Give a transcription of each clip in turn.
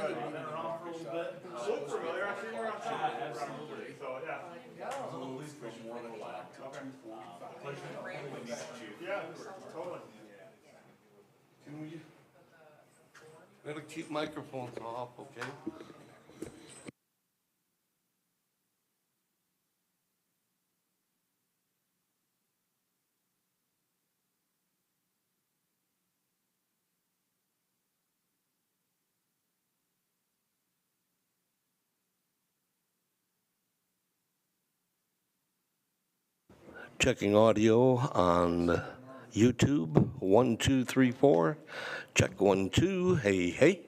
Good. You've been around for a little bit. Look familiar. I've seen you around town. Absolutely. So yeah. From 1 o'clock to 2:45. Yeah, totally. Can we? Gotta keep microphones off, okay? Checking audio on YouTube. 1, 2, 3, 4. Check 1, 2. Hey, hey.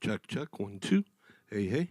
Check, check, 1, 2. Hey, hey.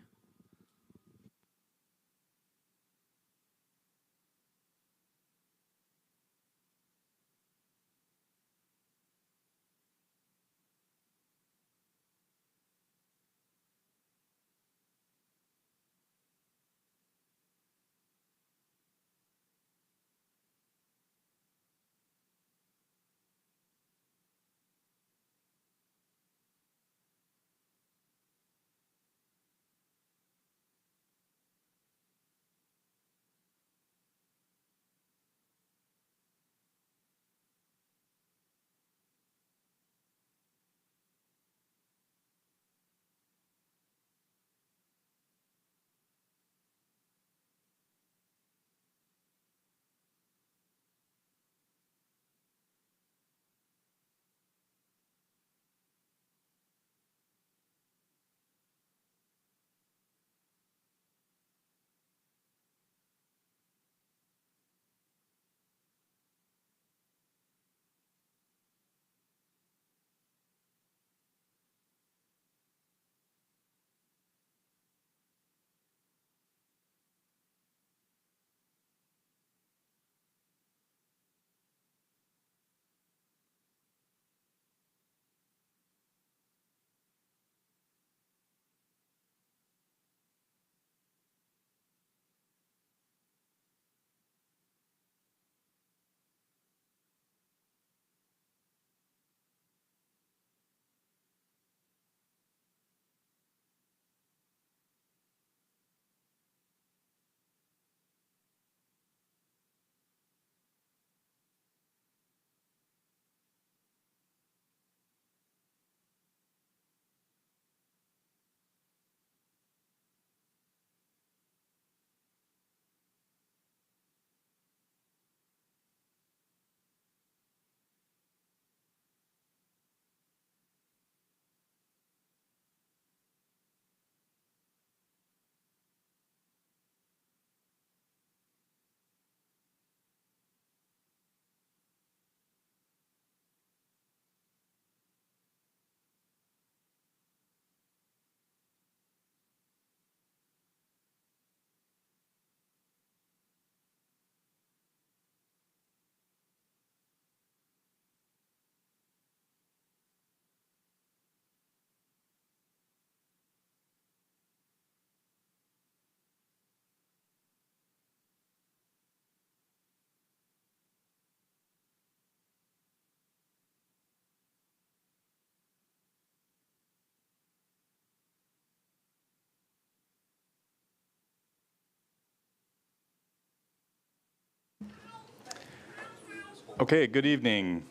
Okay, good evening.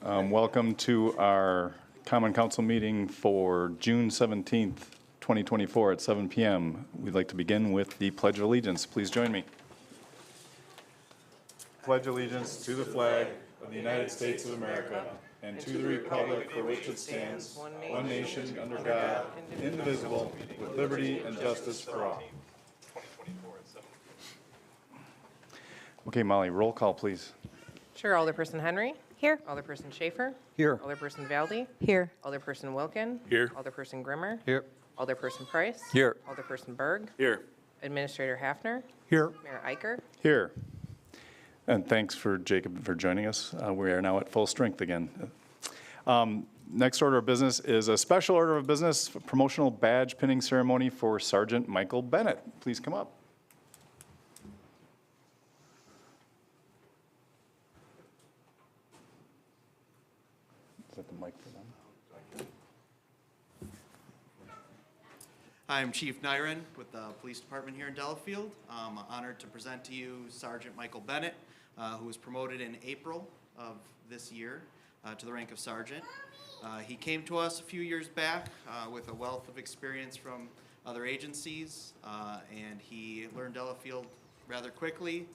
Welcome to our Common Council meeting for June 17th, 2024 at 7 p.m. We'd like to begin with the Pledge of Allegiance. Please join me. Pledge allegiance to the flag of the United States of America and to the republic for which it stands, one nation under God, indivisible, with liberty and justice for all. Okay, Molly, roll call, please. Sure. Alderperson Henry. Here. Alderperson Schaefer. Here. Alderperson Valdy. Here. Alderperson Wilkin. Here. Alderperson Grimmer. Here. Alderperson Price. Here. Alderperson Berg. Here. Administrator Hafner. Here. Mayor Eicher. Here. And thanks for Jacob for joining us. We are now at full strength again. Next order of business is a special order of business, promotional badge pinning ceremony for Sergeant Michael Bennett. Please come up. Is that the mic for them? Hi, I'm Chief Nyron with the Police Department here in Delafield. I'm honored to present to you Sergeant Michael Bennett, who was promoted in April of this year to the rank of sergeant. He came to us a few years back with a wealth of experience from other agencies, and he learned Delafield rather quickly,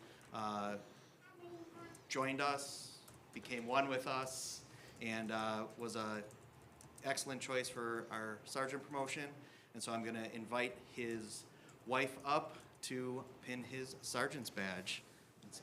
joined us, became one with us, and was an excellent choice for our sergeant promotion. And so I'm going to invite his wife up to pin his sergeant's badge. And so,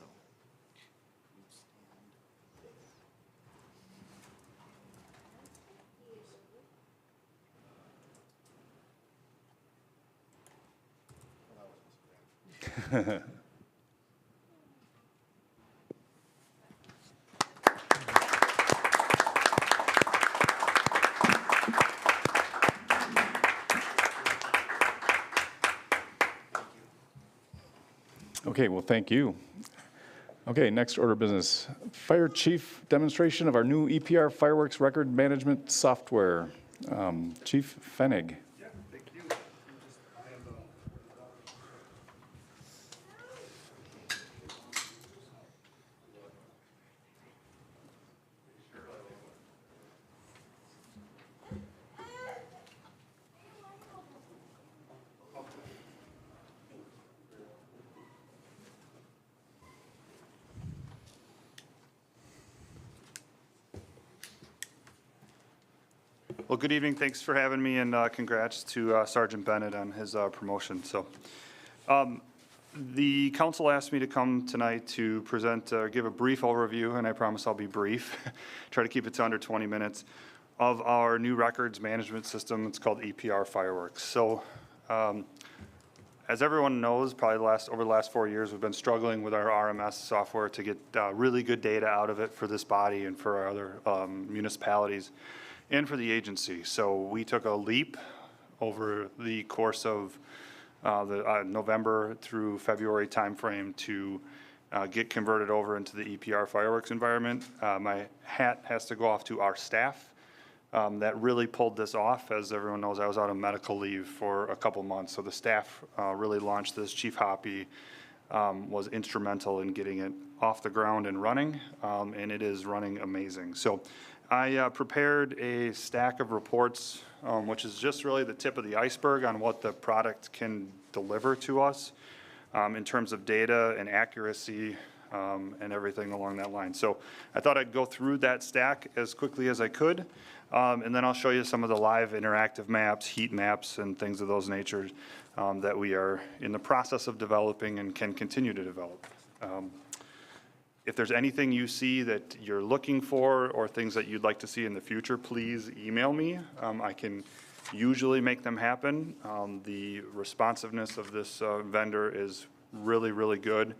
Okay, well, thank you. Okay, next order of business. Fire Chief demonstration of our new EPR fireworks record management software. Chief Fenig. Yeah, thank you. Well, good evening. Thanks for having me, and congrats to Sergeant Bennett on his promotion. So, the council asked me to come tonight to present, give a brief overview, and I promise I'll be brief. Try to keep it to under 20 minutes of our new records management system. It's called EPR Fireworks. So, as everyone knows, probably over the last 4 years, we've been struggling with our RMS software to get really good data out of it for this body and for our other municipalities and for the agency. So we took a leap over the course of the November through February timeframe to get converted over into the EPR fireworks environment. My hat has to go off to our staff that really pulled this off. As everyone knows, I was out on medical leave for a couple months, so the staff really launched this. Chief Hoppy was instrumental in getting it off the ground and running, and it is running amazing. So I prepared a stack of reports, which is just really the tip of the iceberg on what the product can deliver to us in terms of data and accuracy and everything along that line. So I thought I'd go through that stack as quickly as I could, and then I'll show you some of the live interactive maps, heat maps, and things of those natures that we are in the process of developing and can continue to develop. If there's anything you see that you're looking for or things that you'd like to see in the future, please email me. I can usually make them happen. The responsiveness of this vendor is really, really good,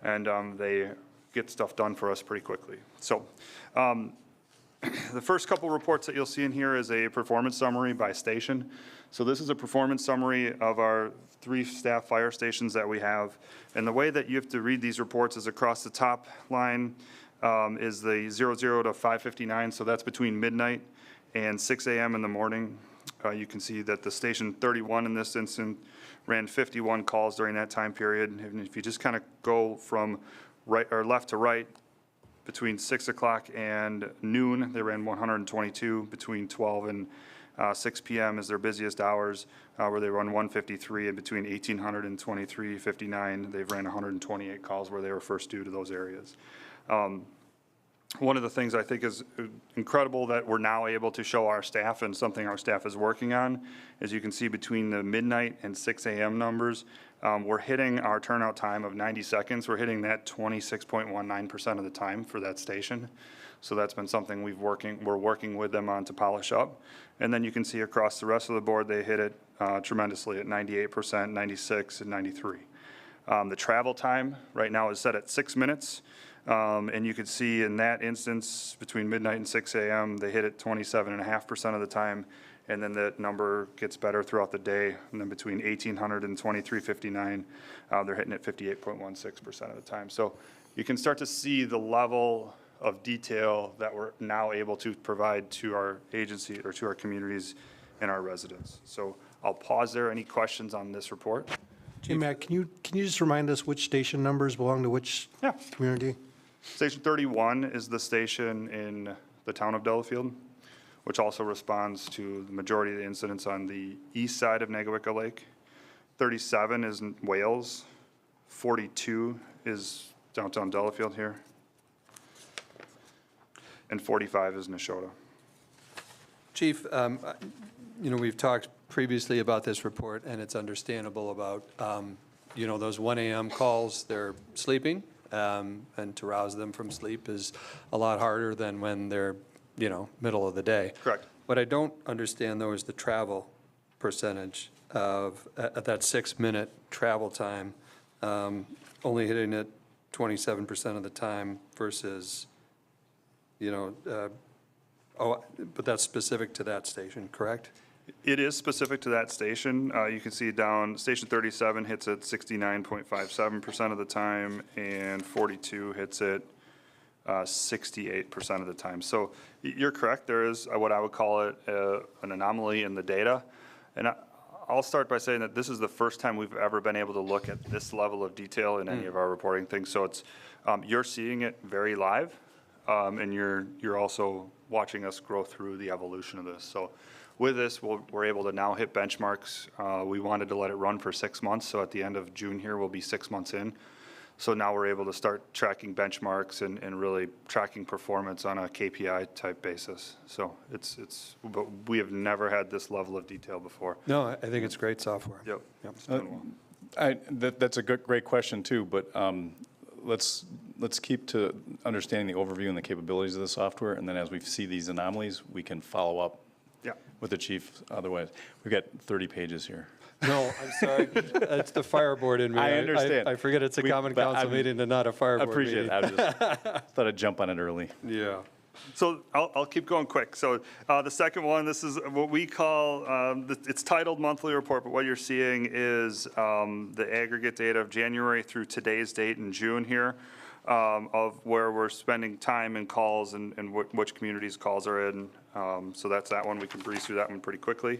and they get stuff done for us pretty quickly. So the first couple reports that you'll see in here is a performance summary by station. So this is a performance summary of our 3 staff fire stations that we have. And the way that you have to read these reports is across the top line is the 00 to 5:59. So that's between midnight and 6 a.m. in the morning. You can see that the station 31 in this instance ran 51 calls during that time period. And if you just kind of go from right or left to right, between 6 o'clock and noon, they ran 122. Between 12 and 6 p.m. is their busiest hours, where they run 153, and between 1800 and 2359, they've ran 128 calls where they were first due to those areas. One of the things I think is incredible that we're now able to show our staff, and something our staff is working on, as you can see between the midnight and 6 a.m. numbers, we're hitting our turnout time of 90 seconds. We're hitting that 26.19% of the time for that station. So that's been something we're working with them on to polish up. And then you can see across the rest of the board, they hit it tremendously at 98%, 96, and 93. The travel time right now is set at 6 minutes. And you can see in that instance, between midnight and 6 a.m., they hit it 27.5% of the time. And then that number gets better throughout the day. And then between 1800 and 2359, they're hitting it 58.16% of the time. So you can start to see the level of detail that we're now able to provide to our agency or to our communities and our residents. So I'll pause there. Any questions on this report? Hey, Matt, can you just remind us which station numbers belong to which community? Station 31 is the station in the town of Delafield, which also responds to the majority of the incidents on the east side of Negawicka Lake. 37 is in Wales. 42 is downtown Delafield here. And 45 is Neshota. Chief, we've talked previously about this report, and it's understandable about, those 1 a.m. calls, they're sleeping, and to rouse them from sleep is a lot harder than when they're, middle of the day. Correct. What I don't understand, though, is the travel percentage of that 6-minute travel time. only hitting it 27% of the time versus, but that's specific to that station, correct? It is specific to that station. You can see down, Station 37 hits it 69.57% of the time, and 42 hits it 68% of the time. So you're correct, there is what I would call it an anomaly in the data. And I'll start by saying that this is the first time we've ever been able to look at this level of detail in any of our reporting things. So it's, you're seeing it very live, and you're also watching us grow through the evolution of this. So with this, we're able to now hit benchmarks. We wanted to let it run for 6 months, so at the end of June here, we'll be 6 months in. So now we're able to start tracking benchmarks and really tracking performance on a KPI type basis. So but we have never had this level of detail before. No, I think it's great software. Yep. It's doing well. That's a great question too, but let's keep to understanding the overview and the capabilities of the software, and then as we see these anomalies, we can follow up Yeah. with the chief. Otherwise, we've got 30 pages here. No, I'm sorry. That's the fire board in me. I understand. I forget it's a common council meeting and not a fire I board appreciate meeting. it. I just thought I'd jump on it early. Yeah. So I'll keep going quick. So the second one, this is what we call, it's titled monthly report, but what you're seeing is the aggregate data of January through today's date in June here, of where we're spending time in calls and which communities calls are in. So that's that one. We can breeze through that one pretty quickly.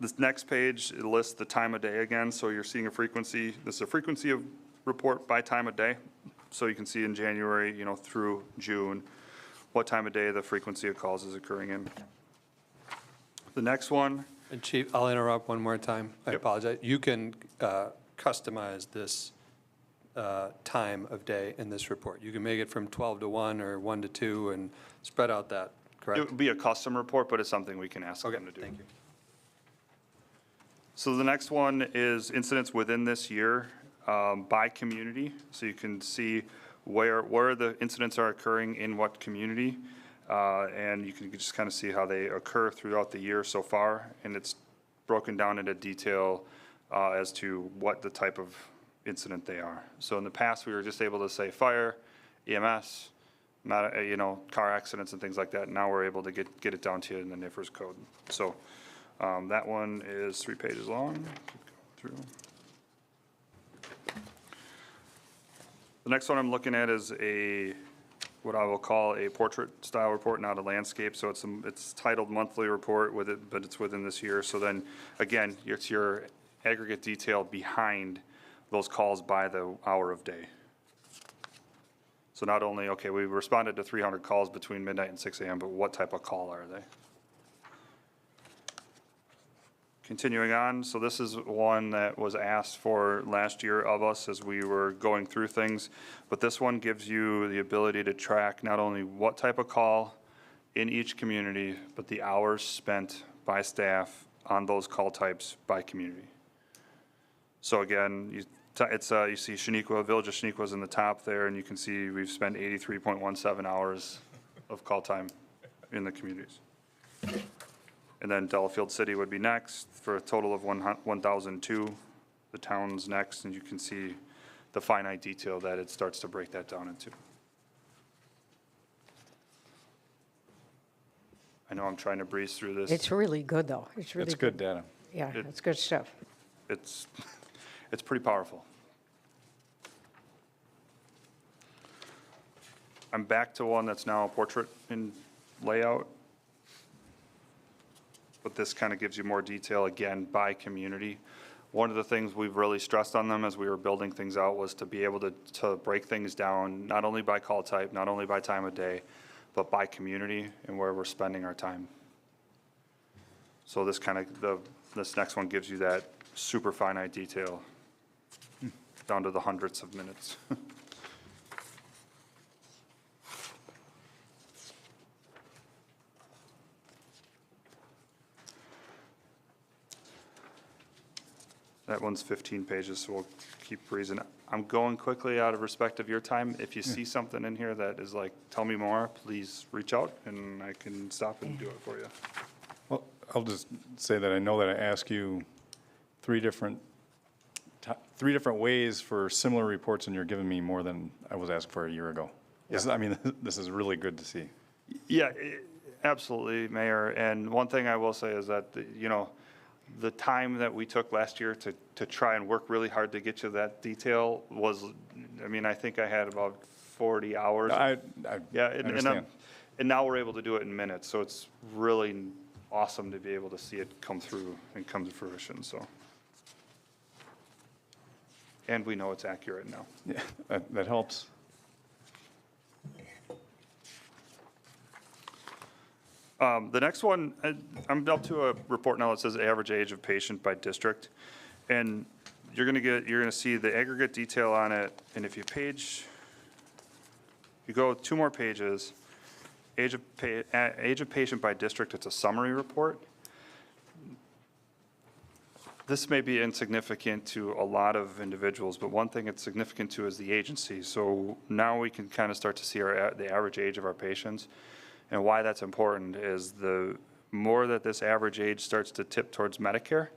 This next page, it lists the time of day again. So you're seeing a frequency. This is a frequency of report by time of day. So you can see in January, through June, what time of day the frequency of calls is occurring in. The next one. And Chief, I'll interrupt one more time. I Yep. apologize. You can customize this time of day in this report. You can make it from 12 to 1 or 1 to 2 and spread out that, It correct? would be a custom report, but it's something we can ask Okay, them to do. thank you. So the next one is incidents within this year by community. So you can see where the incidents are occurring in what community. And you can just kind of see how they occur throughout the year so far. And it's broken down into detail as to what the type of incident they are. So in the past, we were just able to say fire, EMS, car accidents and things like that. Now we're able to get it down to you in the NIFRS code. So that one is 3 pages long. Keep going through. The next one I'm looking at is what I will call a portrait style report, not a landscape. So it's titled monthly report with it, but it's within this year. So then again, it's your aggregate detail behind those calls by the hour of day. So not only, okay, we responded to 300 calls between midnight and 6 a.m., but what type of call are they? Continuing on, so this is one that was asked for last year of us as we were going through things, but this one gives you the ability to track not only what type of call in each community, but the hours spent by staff on those call types by community. So again, you see Shaniqua, Village of Shaniqua is in the top there, and you can see we've spent 83.17 hours of call time in the communities. And then Delafield City would be next for a total of 1,002. The town's next, and you can see the finite detail that it starts to break that down into. I know I'm trying to breeze through this. It's really good, though. It's really It's good data. Yeah, it's good stuff. It's pretty powerful. I'm back to one that's now a portrait in layout. But this kind of gives you more detail, again, by community. One of the things we've really stressed on them as we were building things out was to be able to break things down, not only by call type, not only by time of day, but by community and where we're spending our time. So this this next one gives you that super finite detail down to the hundreds of minutes. That one's 15 pages, so we'll keep breezing. I'm going quickly out of respect of your time. If you see something in here that is like, tell me more, please reach out and I can stop and do it for you. Well, I'll just say that I know that I asked you three different 3 different ways for similar reports, and you're giving me more than I was asking for a year ago. I mean, this is really good to see. Yeah, absolutely, Mayor. And one thing I will say is that, the time that we took last year to try and work really hard to get you that detail was, I think I had about 40 hours. I Yeah, understand. and now we're able to do it in minutes, so it's really awesome to be able to see it come through and come to fruition, so. And we know it's accurate now. Yeah, that helps. The next one, I'm up to a report now that says average age of patient by district. And you're gonna see the aggregate detail on it, and if you go 2 more pages, age of patient by district, it's a summary report. This may be insignificant to a lot of individuals, but one thing it's significant to is the agency. So now we can kind of start to see the average age of our patients. And why that's important is the more that this average age starts to tip towards Medicare,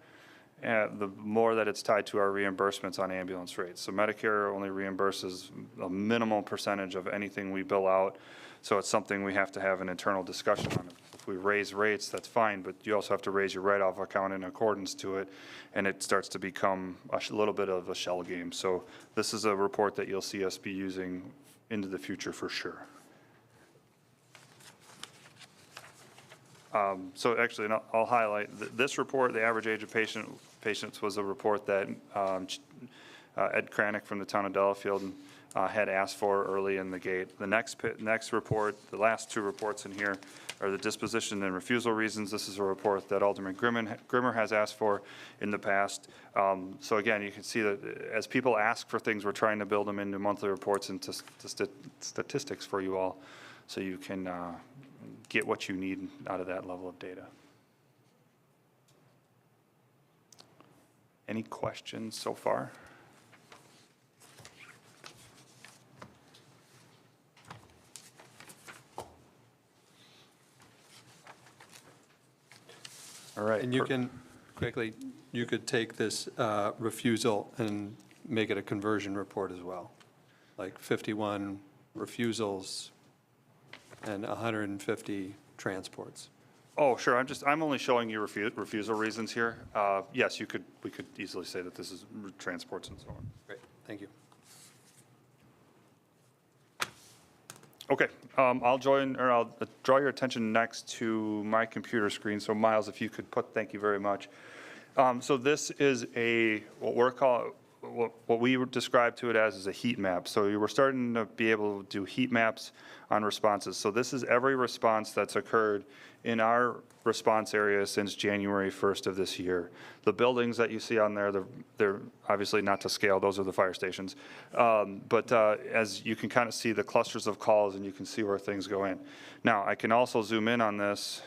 the more that it's tied to our reimbursements on ambulance rates. So Medicare only reimburses a minimal percentage of anything we bill out. So it's something we have to have an internal discussion on. If we raise rates, that's fine, but you also have to raise your write-off account in accordance to it, and it starts to become a little bit of a shell game. So this is a report that you'll see us be using into the future for sure. So actually, and I'll highlight, this report, the average age of patients was a report that Ed Kranick from the town of Delafield had asked for early in the gate. The next report, the last 2 reports in here are the disposition and refusal reasons. This is a report that Alderman Grimmer has asked for in the past. So again, you can see that as people ask for things, we're trying to build them into monthly reports and to statistics for you all, so you can get what you need out of that level of data. Any questions so far? All right. And you could take this refusal and make it a conversion report as well, like 51 refusals and 150 transports. Oh, sure, I'm only showing you refusal reasons here. Yes, we could easily say that this is transports and so on. Great, thank you. Okay, I'll draw your attention next to my computer screen. So Miles, if you could thank you very much. So this is what we would describe to it as is a heat map. So we're starting to be able to do heat maps on responses. So this is every response that's occurred in our response area since January 1st of this year. The buildings that you see on there, they're obviously not to scale. Those are the fire stations. But as you can kind of see the clusters of calls, and you can see where things go in. Now, I can also zoom in on this,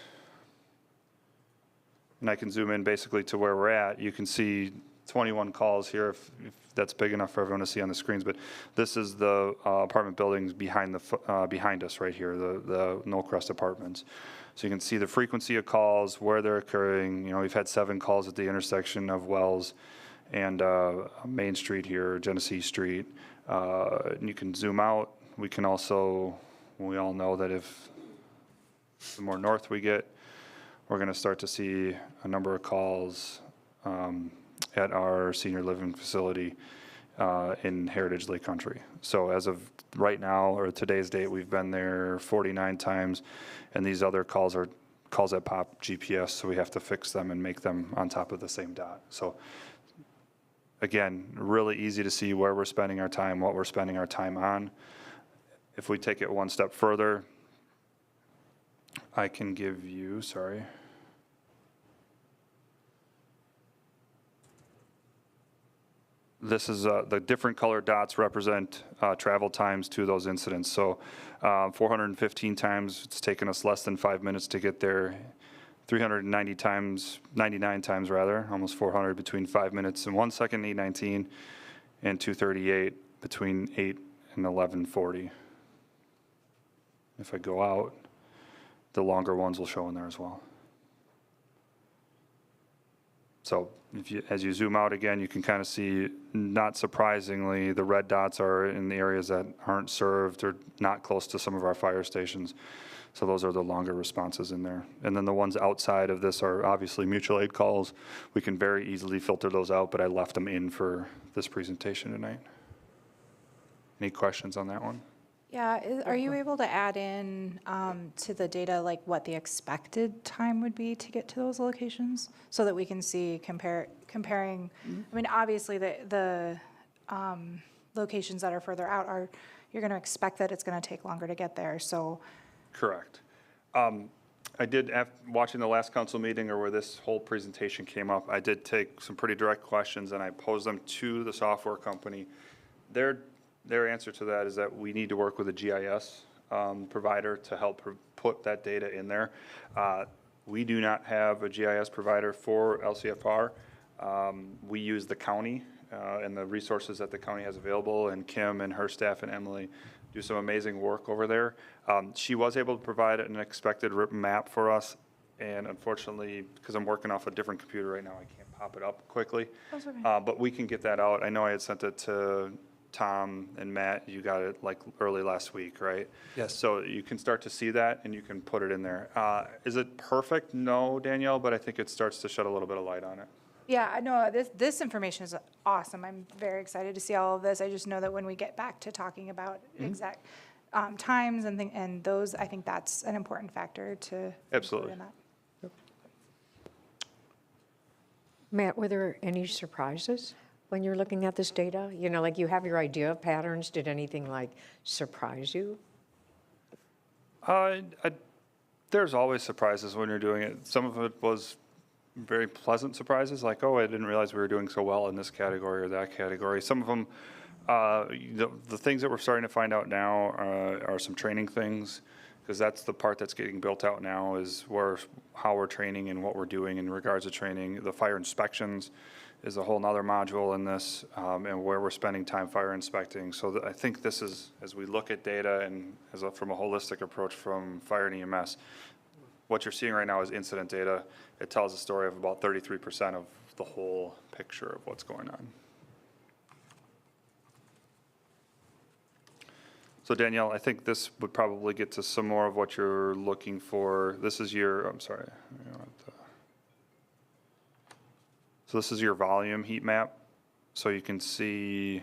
and I can zoom in basically to where we're at. You can see 21 calls here, if that's big enough for everyone to see on the screens. But this is the apartment buildings behind us right here, the Knollcrest Apartments. So you can see the frequency of calls, where they're occurring. We've had 7 calls at the intersection of Wells and Main Street here, Genesee Street. And you can zoom out. We all know that if the more north we get, we're going to start to see a number of calls at our senior living facility in Heritage Lake Country. So as of right now, or today's date, we've been there 49 times, and these other calls are calls that pop GPS, so we have to fix them and make them on top of the same dot. So again, really easy to see where we're spending our time, what we're spending our time on. If we take it one step further, I can give you, this is the different colored dots represent travel times to those incidents. So 415 times, it's taken us less than 5 minutes to get there. 399 times rather, almost 400 between 5 minutes and 1 second, 8:19, and 238 between 8 and 11:40. If I go out, the longer ones will show in there as well. So as you zoom out again, you can kind of see, not surprisingly, the red dots are in the areas that aren't served or not close to some of our fire stations. So those are the longer responses in there. And then the ones outside of this are obviously mutual aid calls. We can very easily filter those out, but I left them in for this presentation tonight. Any questions on that one? Yeah, are you able to add in to the data, like what the expected time would be to get to those locations? So that we can see comparing, I mean, obviously the locations that are further out are, you're going to expect that it's going to take longer to get there, so. Correct. I did, watching the last council meeting or where this whole presentation came up, I did take some pretty direct questions and I posed them to the software company. Their answer to that is that we need to work with a GIS provider to help put that data in there. We do not have a GIS provider for LCFR. We use the county and the resources that the county has available, and Kim and her staff and Emily do some amazing work over there. She was able to provide an expected map for us, and unfortunately, because I'm working off a different computer right now, I can't pop it up quickly. That's okay. But we can get that out. I know I had sent it to Tom and Matt. You got it like early last week, right? Yes. So you can start to see that and you can put it in there. Is it perfect? No, Danielle, but I think it starts to shed a little bit of light on it. Yeah, I know, this information is awesome. I'm very excited to see all of this. I just know that when we get back to talking about exact times and those, I think that's an important factor to include Absolutely. in that. Matt, were there any surprises when you're looking at this data? You know, like you have your idea of patterns. Did anything like surprise you? There's always surprises when you're doing it. Some of it was very pleasant surprises, like, oh, I didn't realize we were doing so well in this category or that category. Some of them, the things that we're starting to find out now are some training things, because that's the part that's getting built out now, is how we're training and what we're doing in regards to training. The fire inspections is a whole nother module in this, and where we're spending time fire inspecting. So I think this is, as we look at data and from a holistic approach from fire and EMS, what you're seeing right now is incident data. It tells a story of about 33% of the whole picture of what's going on. So Danielle, I think this would probably get to some more of what you're looking for. This is your, I'm sorry. So this is your volume heat map. So you can see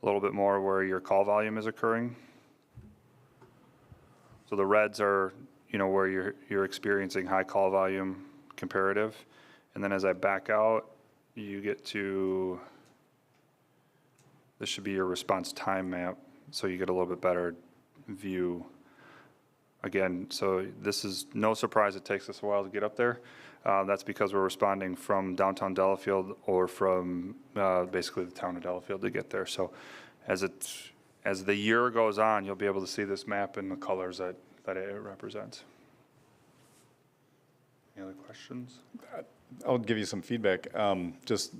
a little bit more where your call volume is occurring. So the reds are, where you're experiencing high call volume comparative. And then as I back out, you get to, this should be your response time map. So you get a little bit better view. Again, so this is no surprise it takes us a while to get up there. That's because we're responding from downtown Delafield or from basically the town of Delafield to get there. So as the year goes on, you'll be able to see this map in the colors that it represents. Any other questions? I'll give you some feedback. Just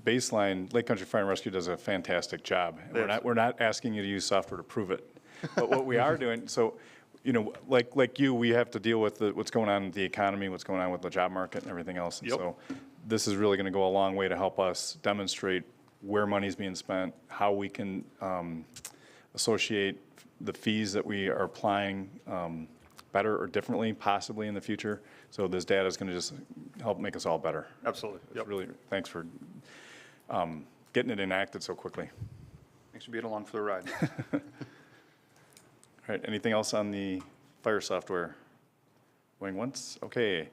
baseline, Lake Country Fire and Rescue does a fantastic job. We're not asking you to use software to prove it. But what we are doing, so, like you, we have to deal with what's going on in the economy, what's going on with the job market and everything else. And Yep. so this is really going to go a long way to help us demonstrate where money's being spent, how we can associate the fees that we are applying better or differently possibly in the future. So this data is going to just help make us all better. Absolutely. It's really, thanks for getting it enacted so quickly. Thanks for being along for the ride. All right, anything else on the fire software? Going once? Okay.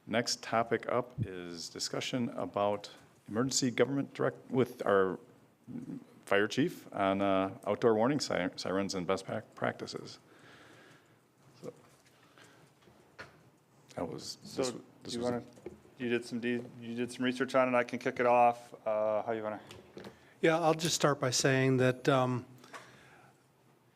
Next topic up is discussion about emergency government with our fire chief on outdoor warning sirens and best practices. So that was. So you did some research on it. I can kick it off. How you want to? Yeah, I'll just start by saying that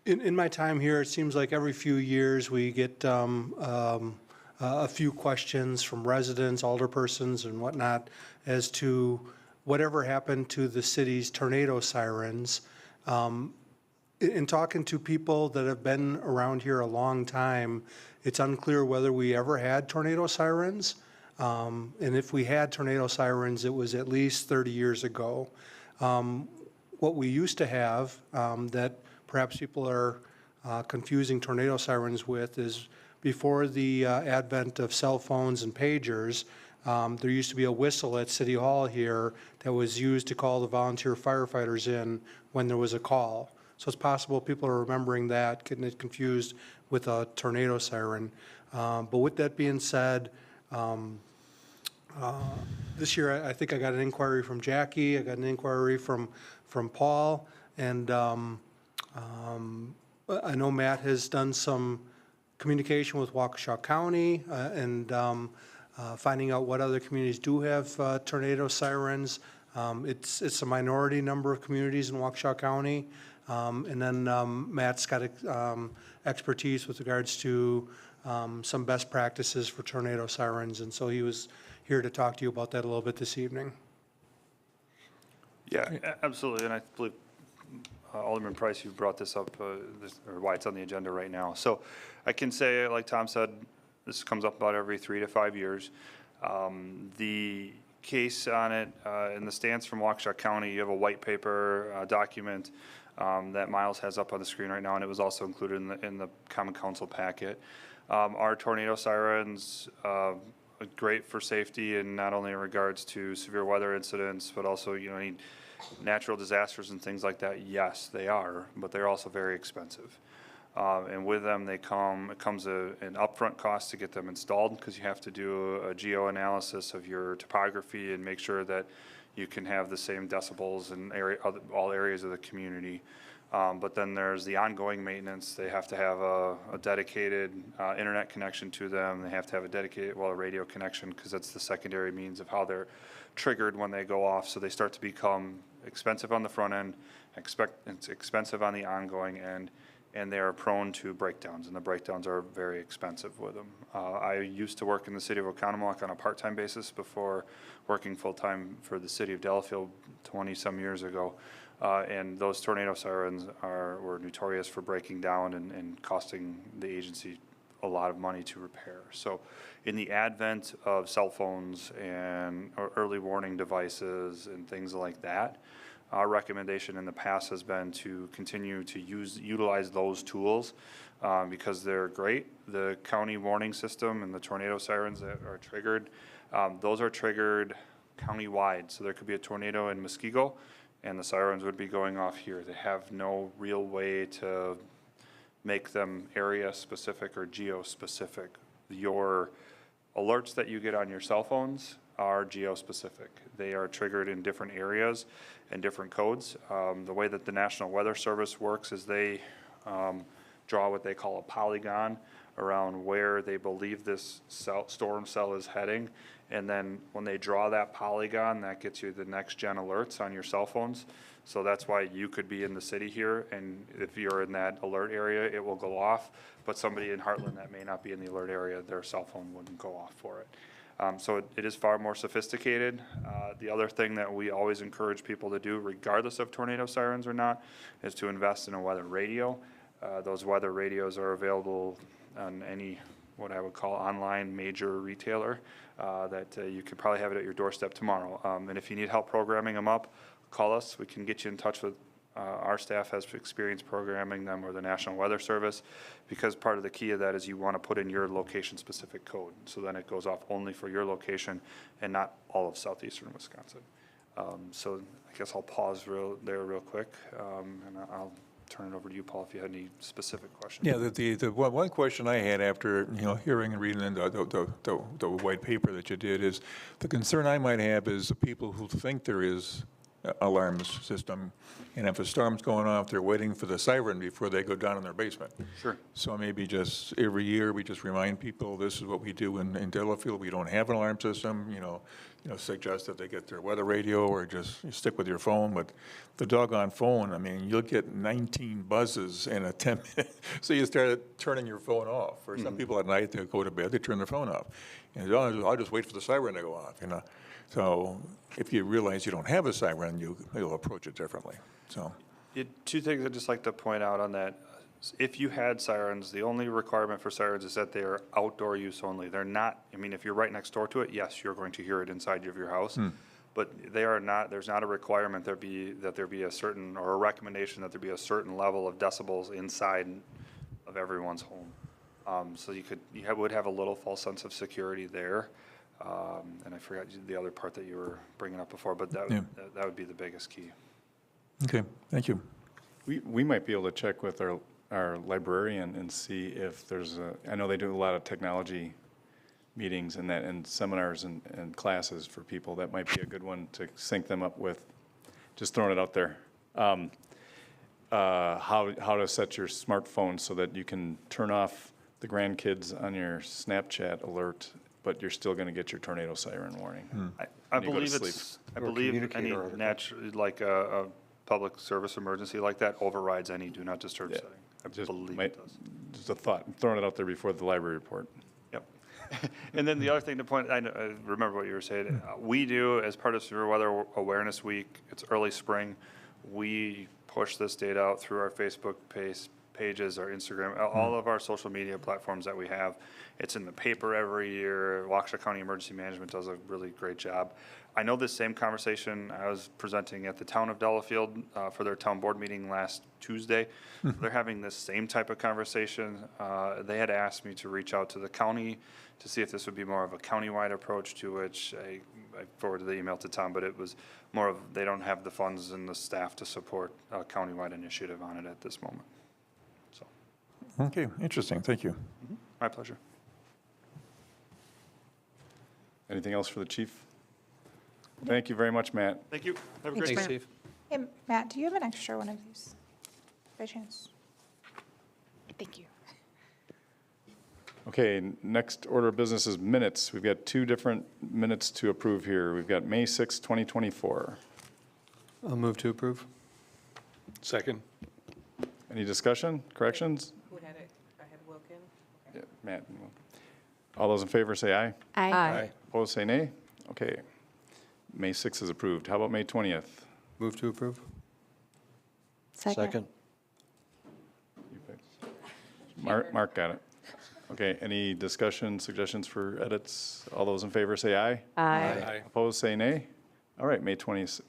in my time here, it seems like every few years we get a few questions from residents, alderpersons and whatnot as to whatever happened to the city's tornado sirens. In talking to people that have been around here a long time, it's unclear whether we ever had tornado sirens. And if we had tornado sirens, it was at least 30 years ago. What we used to have that perhaps people are confusing tornado sirens with is before the advent of cell phones and pagers, there used to be a whistle at City Hall here that was used to call the volunteer firefighters in when there was a call. So it's possible people are remembering that, getting it confused with a tornado siren. But with that being said, this year I think I got an inquiry from Jackie, I got an inquiry from Paul, and I know Matt has done some communication with Waukesha County and finding out what other communities do have tornado sirens. It's a minority number of communities in Waukesha County. And then Matt's got expertise with regards to some best practices for tornado sirens, and so he was here to talk to you about that a little bit this evening. Yeah, absolutely, and I believe Alderman Price, you brought this up, or why it's on the agenda right now. So I can say, like Tom said, this comes up about every 3 to 5 years. The case on it, in the stance from Waukesha County, you have a white paper document that Miles has up on the screen right now, and it was also included in the Common Council packet. Our tornado sirens, great for safety, and not only in regards to severe weather incidents, but also, any natural disasters and things like that. Yes, they are, but they're also very expensive. And with them, it comes an upfront cost to get them installed, because you have to do a geo-analysis of your topography and make sure that you can have the same decibels in all areas of the community. But then there's the ongoing maintenance. They have to have a dedicated internet connection to them. They have to have a dedicated, a radio connection, because that's the secondary means of how they're triggered when they go off. So they start to become expensive on the front end, it's expensive on the ongoing end, and they are prone to breakdowns, and the breakdowns are very expensive with them. I used to work in the city of Oconomowoc on a part-time basis before working full-time for the city of Delafield 20-some years ago. And those tornado sirens were notorious for breaking down and costing the agency a lot of money to repair. So in the advent of cell phones and early warning devices and things like that, our recommendation in the past has been to continue to utilize those tools because they're great. The county warning system and the tornado sirens that are triggered, those are triggered county-wide. So there could be a tornado in Muskego, and the sirens would be going off here. They have no real way to make them area-specific or geo-specific. Your alerts that you get on your cell phones are geo-specific. They are triggered in different areas and different codes. The way that the National Weather Service works is they draw what they call a polygon around where they believe this storm cell is heading. And then when they draw that polygon, that gets you the next gen alerts on your cell phones. So that's why you could be in the city here, and if you're in that alert area, it will go off. But somebody in Heartland that may not be in the alert area, their cell phone wouldn't go off for it. So it is far more sophisticated. The other thing that we always encourage people to do, regardless of tornado sirens or not, is to invest in a weather radio. Those weather radios are available on any, what I would call, online major retailer that you could probably have it at your doorstep tomorrow. And if you need help programming them up, call us. We can get you in touch with our staff has experience programming them, or the National Weather Service, because part of the key of that is you want to put in your location-specific code. So then it goes off only for your location and not all of southeastern Wisconsin. So I guess I'll pause there real quick, and I'll turn it over to you, Paul, if you had any specific questions. Yeah, the one question I had after hearing and reading the white paper that you did is, the concern I might have is the people who think there is alarms system, and if a storm's going off, they're waiting for the siren before they go down in their basement. Sure. So maybe just every year we just remind people this is what we do in Delafield. We don't have an alarm system. Suggest that they get their weather radio or just stick with your phone. But the doggone phone, I mean, you'll get 19 buzzes in a 10-minute. So you start turning your phone off. For some people at night, they go to bed, they turn their phone off, and I'll just wait for the siren to go off. So if you realize you don't have a siren, you'll approach it differently. So Two things I'd just like to point out on that. If you had sirens, the only requirement for sirens is that they are outdoor use only. They're not, I mean, if you're right next door to it, yes, you're going to hear it inside of your house. But they are not, there's not a requirement that there be a certain, or a recommendation that there be a certain level of decibels inside of everyone's home. So would have a little false sense of security there. And I forgot the other part that you were bringing up before, but that would be the biggest key. Okay, thank you. We might be able to check with our librarian and see if there's I know they do a lot of technology meetings and seminars and classes for people. That might be a good one to sync them up with. Just throwing it out there. How to set your smartphone so that you can turn off the grandkids on your Snapchat alert, but you're still going to get your tornado siren warning. I when you go to believe sleep. I believe any natural, like a public service emergency like that overrides any do not disturb setting. I believe it does. Just a thought, I'm throwing it out there before the library report. Yep. And then the other thing to point, I remember what you were saying. We do, as part of Severe Weather Awareness Week, it's early spring, we push this data out through our Facebook pages, our Instagram, all of our social media platforms that we have. It's in the paper every year. Waukesha County Emergency Management does a really great job. I know this same conversation, I was presenting at the town of Delafield for their town board meeting last Tuesday. They're having this same type of conversation. They had asked me to reach out to the county to see if this would be more of a countywide approach, to which I forwarded the email to Tom, but it was more of, they don't have the funds and the staff to support a countywide initiative on it at this moment. So, Okay, interesting, thank you. my pleasure. Anything else for the chief? Thank you very much, Matt. Thank you. Have a Thanks, great Thanks, day. Steve. Hey, Matt, do you have an extra one of these by chance? Thank you. Okay, next order of business is minutes. We've got two different minutes to approve here. We've got May 6, 2024. I'll move to approve. Second. Any discussion, corrections? Who had it? I had Wilkin. Yeah, Matt. All those in favor say aye. Aye. Opposed, say nay. Okay. May 6 is approved. How about May 20th? Move to approve. Second. You picked. Mark got it. Okay, any discussion, suggestions for edits? All those in favor say aye. Aye. Opposed, say nay. All right, May 20th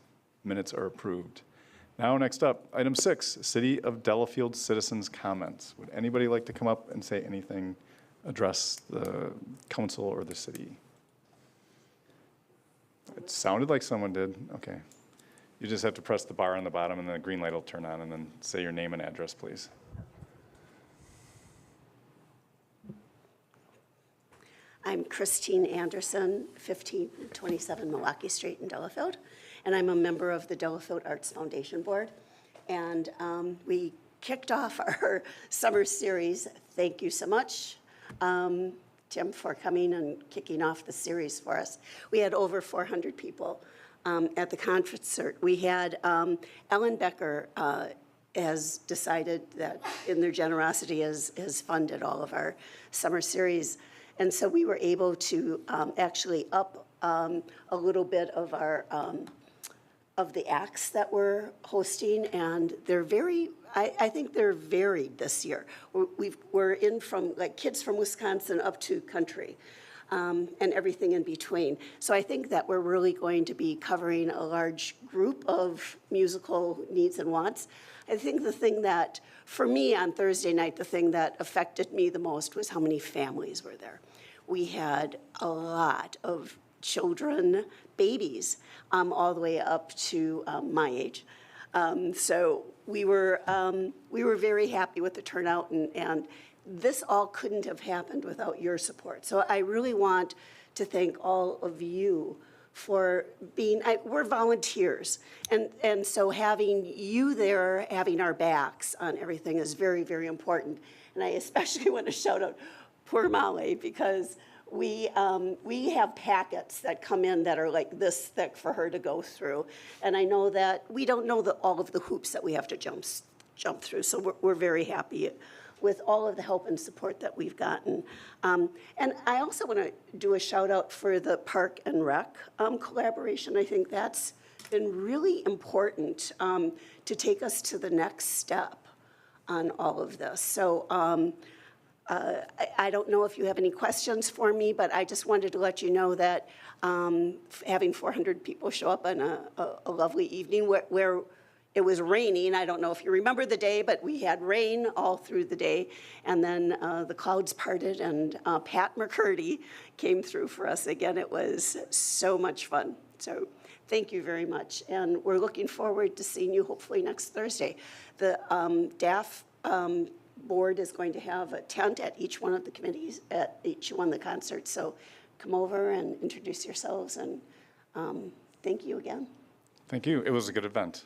minutes are approved. Now, next up, item 6, City of Delafield citizens' comments. Would anybody like to come up and say anything, address the council or the city? It sounded like someone did. Okay. You just have to press the bar on the bottom, and then the green light will turn on, and then say your name and address, please. I'm Christine Anderson, 1527 Milwaukee Street in Delafield, and I'm a member of the Delafield Arts Foundation Board. And we kicked off our summer series. Thank you so much, Tim, for coming and kicking off the series for us. We had over 400 people at the concert. We had Ellen Becker has decided that in their generosity has funded all of our summer series. And so we were able to actually up a little bit of our of the acts that we're hosting, and they're very, I think they're varied this year. We're in from like kids from Wisconsin up to country, and everything in between. So I think that we're really going to be covering a large group of musical needs and wants. I think the thing that, for me on Thursday night, the thing that affected me the most was how many families were there. We had a lot of children, babies, all the way up to my age. So we were very happy with the turnout, and this all couldn't have happened without your support. So I really want to thank all of you for being, we're volunteers, and so having you there, having our backs on everything is very, very important. And I especially want to shout out poor Molly, because we have packets that come in that are like this thick for her to go through. And I know that we don't know all of the hoops that we have to jump through, so we're very happy with all of the help and support that we've gotten. And I also want to do a shout out for the Park and Rec collaboration. I think that's been really important to take us to the next step on all of this. So I don't know if you have any questions for me, but I just wanted to let you know that having 400 people show up on a lovely evening where it was raining, I don't know if you remember the day, but we had rain all through the day, and then the clouds parted, and Pat McCurdy came through for us again. It was so much fun. So thank you very much, and we're looking forward to seeing you hopefully next Thursday. The DAF board is going to have a tent at each one of the committees, at each one of the concerts, so come over and introduce yourselves, and thank you again. Thank you. It was a good event.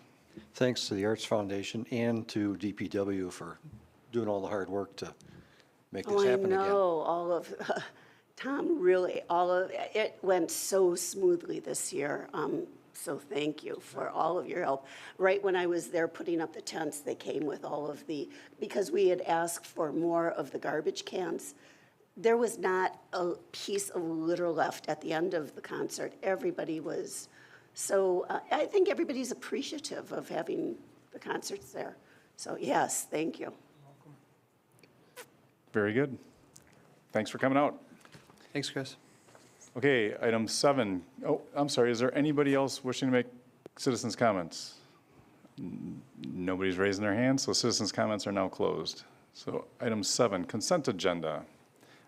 Thanks to the Arts Foundation and to DPW for doing all the hard work to make this happen again. I know, all of, Tom, really, all of, it went so smoothly this year. So thank you for all of your help. Right when I was there putting up the tents, they came with all of the, because we had asked for more of the garbage cans. There was not a piece of litter left at the end of the concert. Everybody was, so I think everybody's appreciative of having the concerts there. So yes, thank you. Very good. Thanks for coming out. Thanks, Chris. Okay, item 7. Oh, I'm sorry, is there anybody else wishing to make citizens' comments? Nobody's raising their hand, so citizens' comments are now closed. So item 7, consent agenda.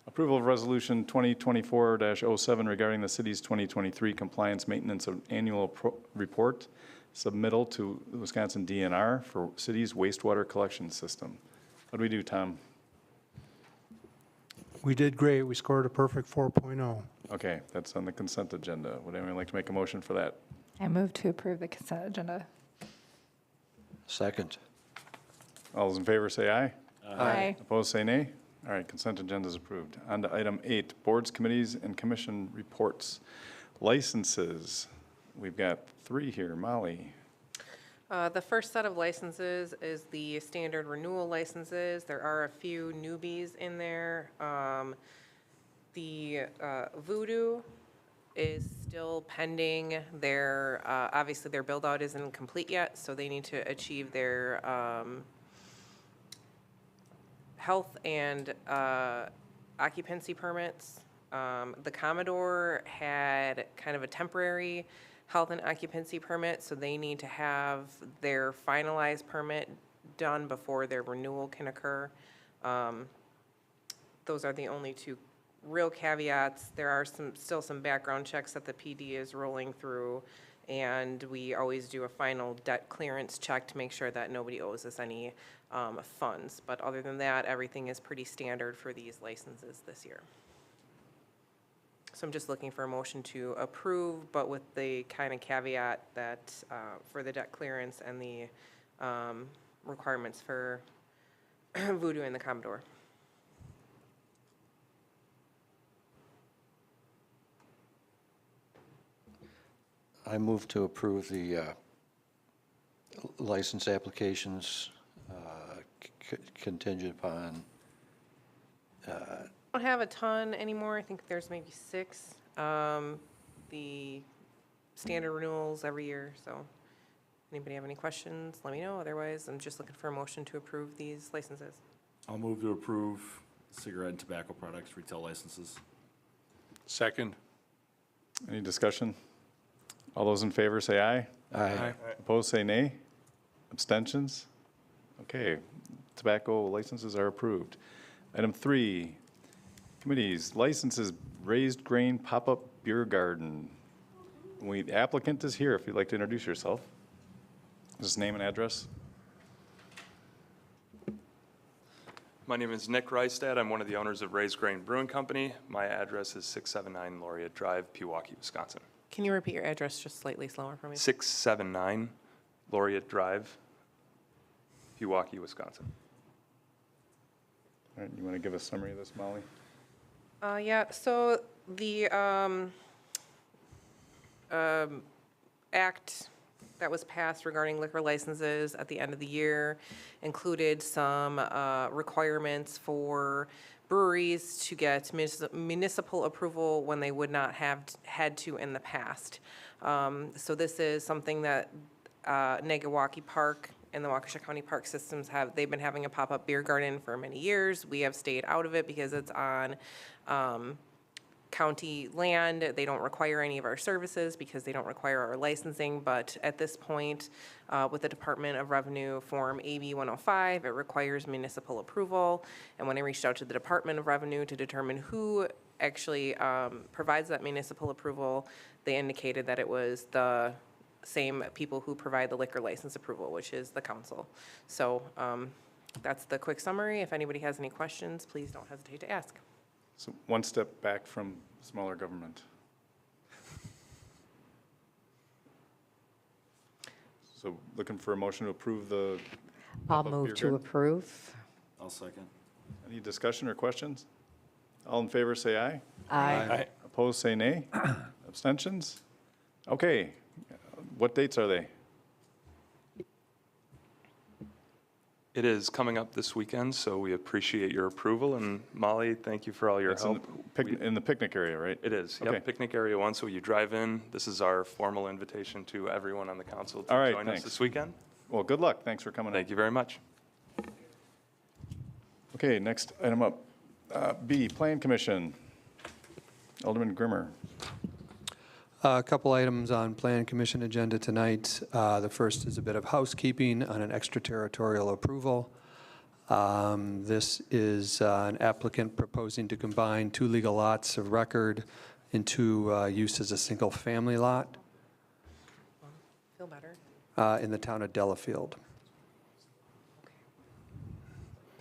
Approval of resolution 2024-07 regarding the city's 2023 compliance maintenance of annual report submittal to the Wisconsin DNR for city's wastewater collection system. What do we do, Tom? We did great. We scored a perfect 4.0. Okay, that's on the consent agenda. Would anyone like to make a motion for that? I move to approve the consent agenda. Second. All those in favor say aye. Aye. Opposed, say nay. All right, consent agenda is approved. On to item 8, boards, committees, and commission reports. Licenses. We've got 3 here. Molly. The first set of licenses is the standard renewal licenses. There are a few newbies in there. The Voodoo is still pending. Their obviously their build out isn't complete yet, so they need to achieve their health and occupancy permits. The Commodore had kind of a temporary health and occupancy permit, so they need to have their finalized permit done before their renewal can occur. Those are the only 2 real caveats. There are still some background checks that the PD is rolling through, and we always do a final debt clearance check to make sure that nobody owes us any funds. But other than that, everything is pretty standard for these licenses this year. So I'm just looking for a motion to approve, but with the kind of caveat that for the debt clearance and the requirements for Voodoo and the Commodore. I move to approve the license applications contingent upon, I don't have a ton anymore. I think there's maybe 6. The standard renewals every year, so anybody have any questions, let me know. Otherwise, I'm just looking for a motion to approve these licenses. I'll move to approve cigarette and tobacco products retail licenses. Second. Any discussion? All those in favor say aye. Aye. Opposed, say nay. Abstentions? Okay, tobacco licenses are approved. Item 3, committees, licenses, Raised Grain Pop-Up Beer Garden. The applicant is here if you'd like to introduce yourself. Just name and address. My name is Nick Reistad. I'm one of the owners of Raised Grain Brewing Company. My address is 679 Laureate Drive, Pewaukee, Wisconsin. Can you repeat your address just slightly slower for me? 679 Laureate Drive, Pewaukee, Wisconsin. All right, you want to give a summary of this, Molly? Yeah, so the act that was passed regarding liquor licenses at the end of the year included some requirements for breweries to get municipal approval when they would not have had to in the past. So this is something that Negawaki Park and the Waukesha County Park Systems they've been having a pop-up beer garden for many years. We have stayed out of it because it's on county land. They don't require any of our services because they don't require our licensing, but at this point, with the Department of Revenue Form AB 105, it requires municipal approval. And when I reached out to the Department of Revenue to determine who actually provides that municipal approval, they indicated that it was the same people who provide the liquor license approval, which is the council. So that's the quick summary. If anybody has any questions, please don't hesitate to ask. So one step back from smaller government. So looking for a motion to approve the I'll pop-up beer move to garden? approve. I'll second. Any discussion or questions? All in favor, say aye. Aye. Opposed, say nay. Abstentions? Okay. What dates are they? It is coming up this weekend, so we appreciate your approval. And Molly, thank you for all your It's help. in the picnic area, right? It is, Okay. yep, picnic area 1, so you drive in. This is our formal invitation to everyone on the council to All right, join us thanks. this weekend. Well, good luck. Thanks for coming in. Thank you very much. Okay, next item up. B, Plan Commission. Alderman Grimmer. A couple items on Plan Commission agenda tonight. The first is a bit of housekeeping on an extraterritorial approval. This is an applicant proposing to combine 2 legal lots of record into use as a single-family lot Feel better? in the town of Delafield.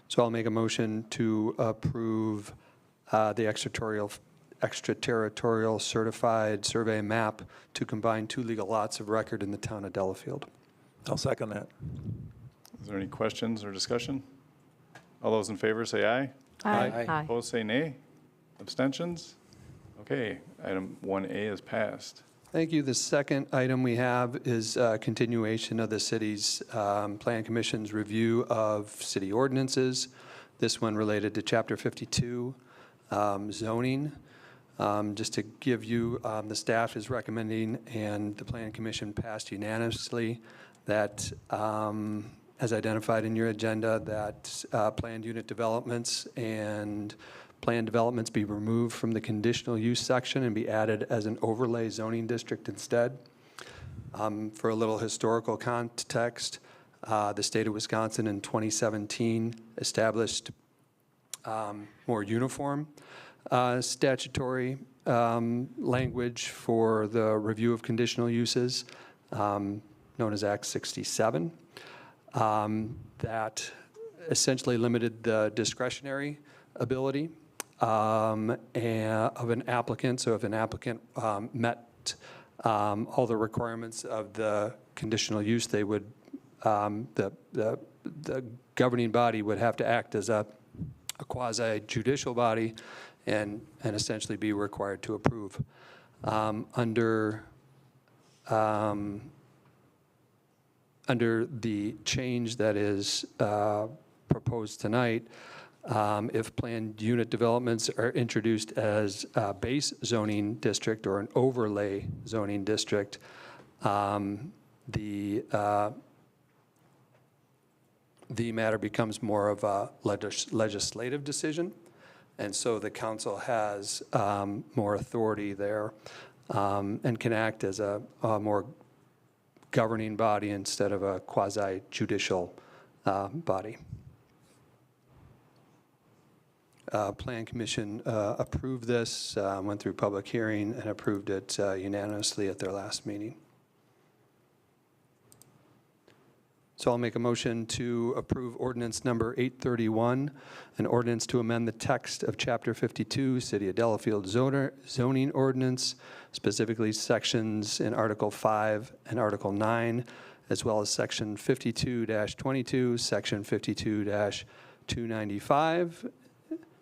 So I'll make a motion to approve the extraterritorial certified survey map to combine 2 legal lots of record in the town of Delafield. I'll second that. Is there any questions or discussion? All those in favor say aye. Aye. Opposed, say nay. Abstentions? Okay, item 1A is passed. Thank you. The second item we have is a continuation of the city's Plan Commission's review of city ordinances. This one related to Chapter 52 zoning. Just to give you, the staff is recommending, and the Plan Commission passed unanimously, that, as identified in your agenda, that planned unit developments and planned developments be removed from the conditional use section and be added as an overlay zoning district instead. For a little historical context, the state of Wisconsin in 2017 established more uniform statutory language for the review of conditional uses, known as Act 67, that essentially limited the discretionary ability of an applicant. So if an applicant met all the requirements of the conditional use, they would, the governing body would have to act as a quasi-judicial body and essentially be required to approve. Under the change that is proposed tonight, if planned unit developments are introduced as a base zoning district or an overlay zoning district, the matter becomes more of a legislative decision. And so the council has more authority there and can act as a more governing body instead of a quasi-judicial body. Plan Commission approved this, went through public hearing, and approved it unanimously at their last meeting. So I'll make a motion to approve ordinance number 831, an ordinance to amend the text of Chapter 52, City of Delafield zoning ordinance, specifically sections in Article 5 and Article 9, as well as Section 52-22, Section 52-295,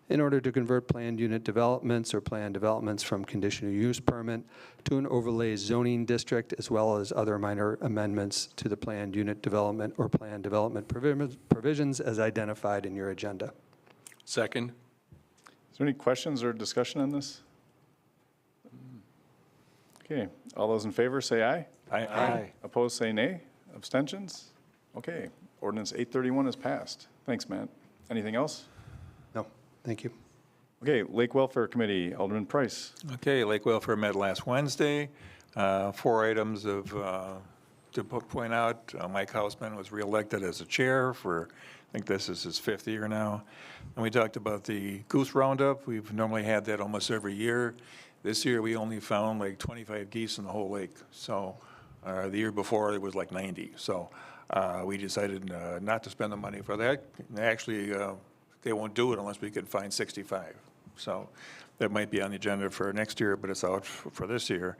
in order to convert planned unit developments or planned developments from conditional use permit to an overlay zoning district, as well as other minor amendments to the planned unit development or planned development provisions as identified in your agenda. Second. Is there any questions or discussion on this? Okay, all those in favor say aye. Aye. Opposed, say nay. Abstentions? Okay, Ordinance 831 is passed. Thanks, Matt. Anything else? No, thank you. Okay, Lake Welfare Committee, Alderman Price. Okay, Lake Welfare met last Wednesday. 4 items of, to point out, Mike Hausman was reelected as a chair for, I think this is his 5th year now. And we talked about the goose roundup. We've normally had that almost every year. This year, we only found like 25 geese in the whole lake. So the year before, it was like 90. So we decided not to spend the money for that. Actually, they won't do it unless we can find 65. So that might be on the agenda for next year, but it's out for this year.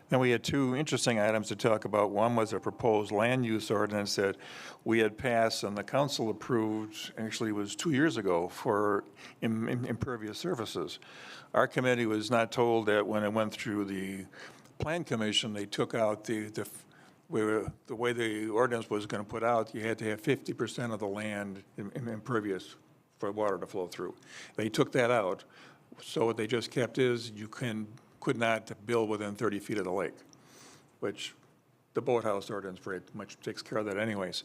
Then we had 2 interesting items to talk about. One was a proposed land use ordinance that we had passed and the council approved, actually it was 2 years ago, for impervious surfaces. Our committee was not told that when it went through the plan commission, they took out the way the ordinance was going to put out, you had to have 50% of the land impervious for water to flow through. They took that out. So what they just kept is you could not build within 30 feet of the lake, which the boathouse ordinance very much takes care of that anyways.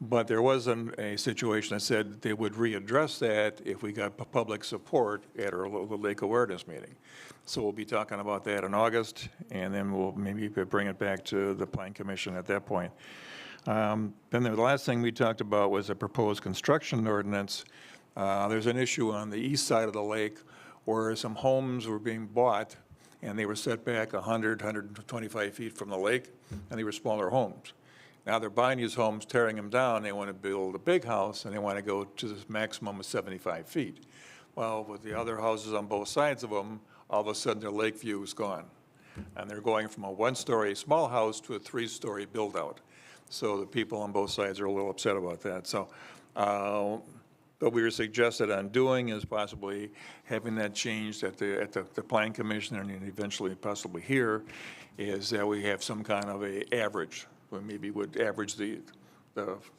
But there was a situation that said they would readdress that if we got public support at our local lake awareness meeting. So we'll be talking about that in August, and then we'll maybe bring it back to the Plan Commission at that point. Then the last thing we talked about was a proposed construction ordinance. There's an issue on the east side of the lake where some homes were being bought and they were set back 100, 125 feet from the lake, and they were smaller homes. Now they're buying these homes, tearing them down, they want to build a big house, and they want to go to this maximum of 75 feet. Well, with the other houses on both sides of them, all of a sudden their lake view is gone. And they're going from a 1-story small house to a 3-story build-out. So the people on both sides are a little upset about that. So what we were suggested on doing is possibly having that changed at the Plan Commission and eventually possibly here, is that we have some kind of a average. We maybe would average the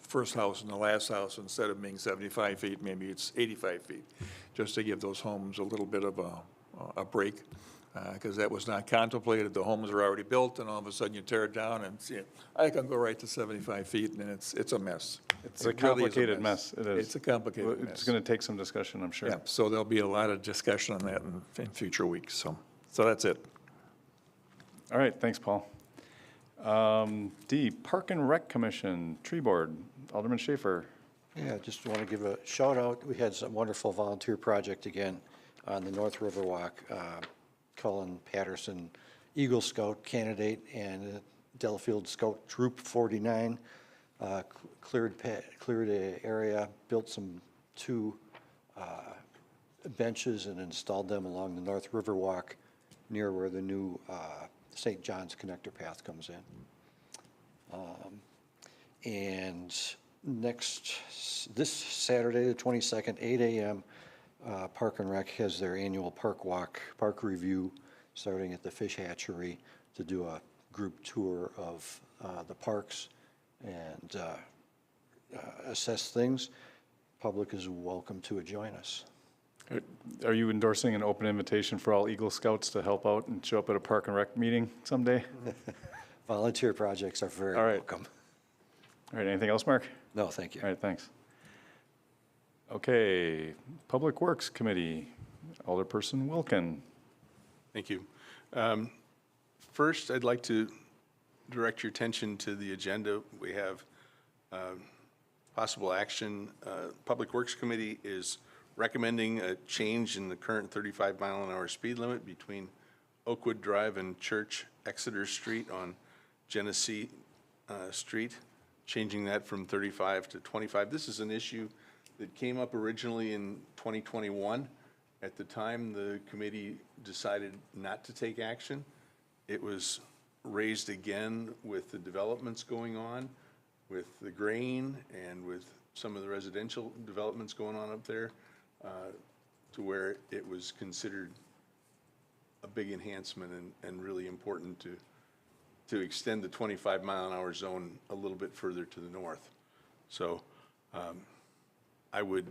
first house and the last house, instead of being 75 feet, maybe it's 85 feet, just to give those homes a little bit of a break, because that was not contemplated. The homes are already built, and all of a sudden you tear it down, and I can go right to 75 feet, and it's a mess. It's a complicated mess. It is. It's a complicated mess. It's going to take some discussion, I'm sure. Yeah, so there'll be a lot of discussion on that in future weeks. So that's it. All right, thanks, Paul. D, Park and Rec Commission, Tree Board, Alderman Schaefer. Yeah, just want to give a shout out. We had some wonderful volunteer project again on the North River Walk. Cullen Patterson, Eagle Scout candidate, and Delafield Scout Troop 49 cleared the area, built 2 benches and installed them along the North River Walk near where the new St. John's connector path comes in. And this Saturday, the 22nd, 8 a.m., Park and Rec has their annual park review, starting at the fish hatchery, to do a group tour of the parks and assess things. Public is welcome to join us. Are you endorsing an open invitation for all Eagle Scouts to help out and show up at a Park and Rec meeting someday? Volunteer projects are very welcome. All right, anything else, Mark? No, thank you. All right, thanks. Okay, Public Works Committee, Alderperson Wilkin. Thank you. First, I'd like to direct your attention to the agenda. We have possible action. Public Works Committee is recommending a change in the current 35-mile-an-hour speed limit between Oakwood Drive and Church Exeter Street on Genesee Street, changing that from 35 to 25. This is an issue that came up originally in 2021. At the time, the committee decided not to take action. It was raised again with the developments going on, with the grain and with some of the residential developments going on up there, to where it was considered a big enhancement and really important to extend the 25-mile-an-hour zone a little bit further to the north. So I would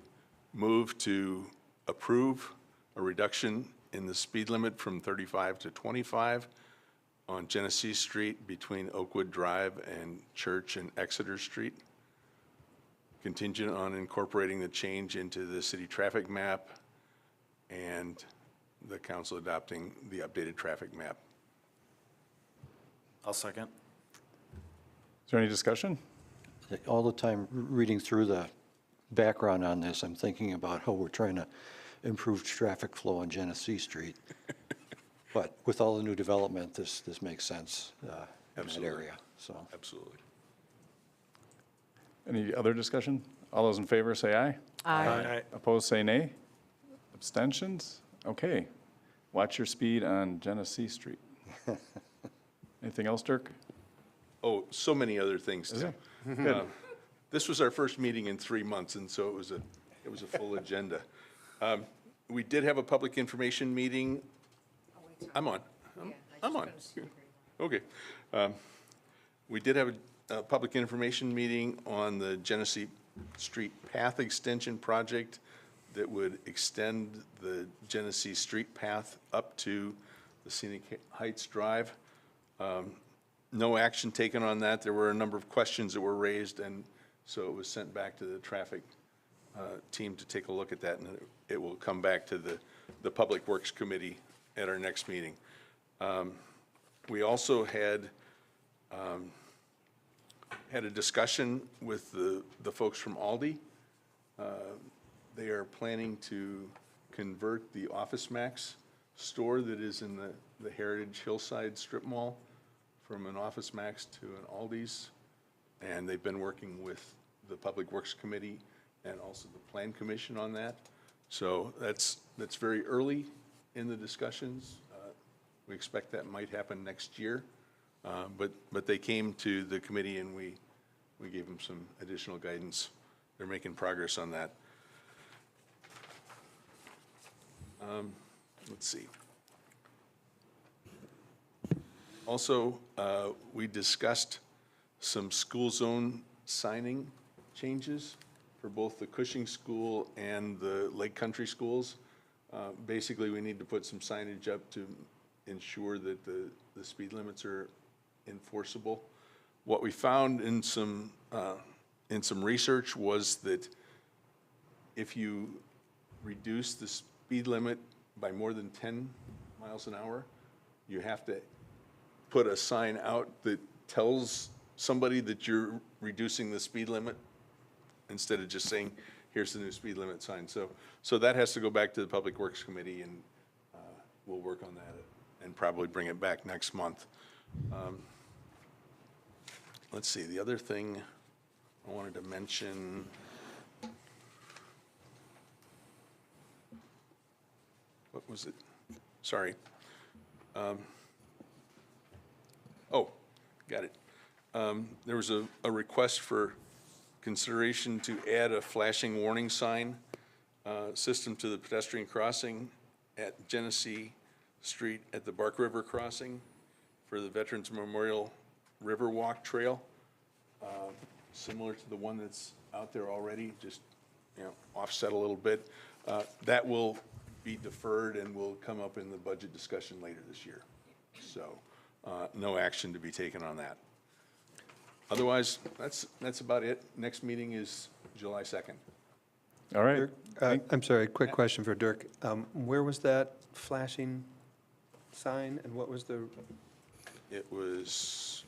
move to approve a reduction in the speed limit from 35 to 25 on Genesee Street between Oakwood Drive and Church and Exeter Street. contingent on incorporating the change into the city traffic map and the council adopting the updated traffic map. I'll second. Is there any discussion? All the time reading through the background on this, I'm thinking about how we're trying to improve traffic flow on Genesee Street. But with all the new development, this makes sense in that Absolutely. area, so. Absolutely. Any other discussion? All those in favor say aye. Aye. Opposed, say nay. Abstentions? Okay. Watch your speed on Genesee Street. Anything else, Dirk? Oh, so many other things, Is Tim. there? This was our first meeting in 3 months, and so it was a full agenda. We did have a public information meeting. I'm on. I'm on. Okay. We did have a public information meeting on the Genesee Street Path Extension Project that would extend the Genesee Street Path up to the Scenic Heights Drive. No action taken on that. There were a number of questions that were raised, and so it was sent back to the traffic team to take a look at that, and it will come back to the Public Works Committee at our next meeting. We also had a discussion with the folks from Aldi. They are planning to convert the Office Max store that is in the Heritage Hillside Strip Mall from an Office Max to an Aldi's. And they've been working with the Public Works Committee and also the Plan Commission on that. So that's very early in the discussions. We expect that might happen next year. But they came to the committee and we gave them some additional guidance. They're making progress on that. Let's see. Also, we discussed some school zone signing changes for both the Cushing School and the Lake Country Schools. Basically, we need to put some signage up to ensure that the speed limits are enforceable. What we found in some research was that if you reduce the speed limit by more than 10 miles an hour, you have to put a sign out that tells somebody that you're reducing the speed limit instead of just saying, here's the new speed limit sign. So that has to go back to the Public Works Committee, and we'll work on that and probably bring it back next month. Let's see, the other thing I wanted to mention. What was it? Sorry. Oh, got it. There was a request for consideration to add a flashing warning sign system to the pedestrian crossing at Genesee Street at the Bark River crossing for the Veterans Memorial Riverwalk Trail, similar to the one that's out there already, just offset a little bit. That will be deferred and will come up in the budget discussion later this year. So no action to be taken on that. Otherwise, that's about it. Next meeting is July 2nd. All right. I'm sorry, quick question for Dirk. Where was that flashing sign and what was the? It was,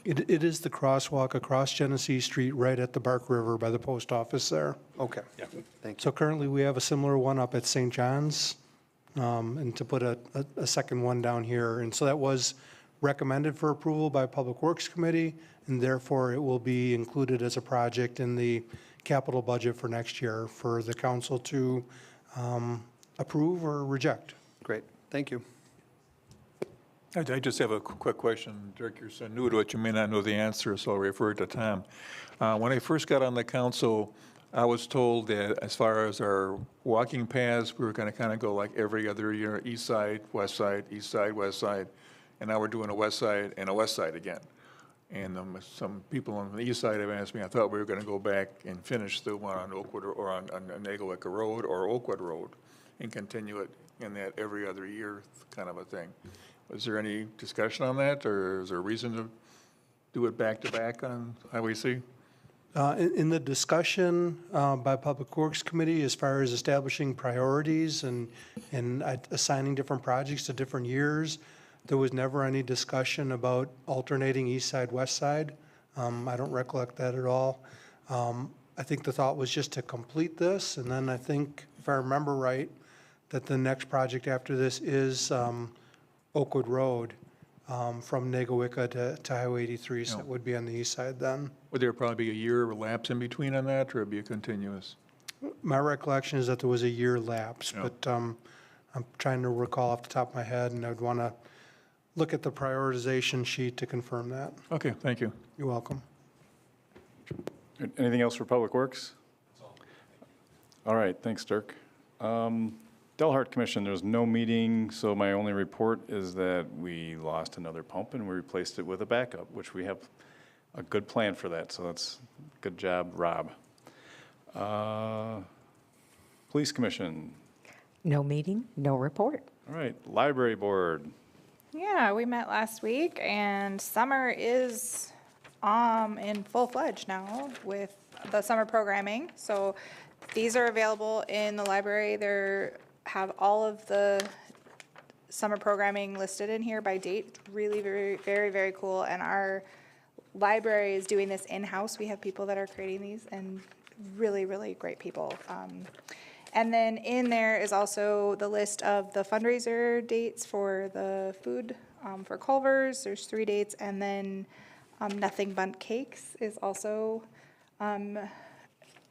It is the crosswalk across Genesee Street right at the Bark River by the post office there. Okay, yeah. thank you. So currently, we have a similar one up at St. John's, and to put a second one down here. And so that was recommended for approval by Public Works Committee, and therefore it will be included as a project in the capital budget for next year for the council to approve or reject. Great, thank you. I just have a quick question. Dirk, you're so new to it, you may not know the answer, so I'll refer to Tom. When I first got on the council, I was told that as far as our walking paths, we were going to kind of go like every other year, east side, west side, east side, west side, and now we're doing a west side and a west side again. And some people on the east side have asked me, I thought we were going to go back and finish the one on Oakwood or on Nagelwicker Road or Oakwood Road and continue it in that every other year kind of a thing. Was there any discussion on that, or is there a reason to do it back to back on Highway C? In the discussion by Public Works Committee, as far as establishing priorities and assigning different projects to different years, there was never any discussion about alternating east side, west side. I don't recollect that at all. I think the thought was just to complete this, and then I think, if I remember right, that the next project after this is Oakwood Road from Negawicka to Highway 83, so it would be on the east side then. Would there probably be a year lapse in between on that, or it'd be a continuous? My recollection is that there was a year lapse, Yeah. but I'm trying to recall off the top of my head, and I'd want to look at the prioritization sheet to confirm that. Okay, thank you. You're welcome. Anything else for Public Works? All right, thanks, Dirk. Delhart Commission, there's no meeting, so my only report is that we lost another pump and we replaced it with a backup, which we have a good plan for that, so that's good job, Rob. Police Commission, No meeting, no report. all right, Library Board, Yeah, we met last week, and summer is in full-fledged now with the summer programming. So these are available in the library. They have all of the summer programming listed in here by date. Really, very, very, very cool. And our library is doing this in-house. We have people that are creating these, and really, really great people. And then in there is also the list of the fundraiser dates for the food for Culver's. There's 3 dates, and then Nothing Bundt Cakes is also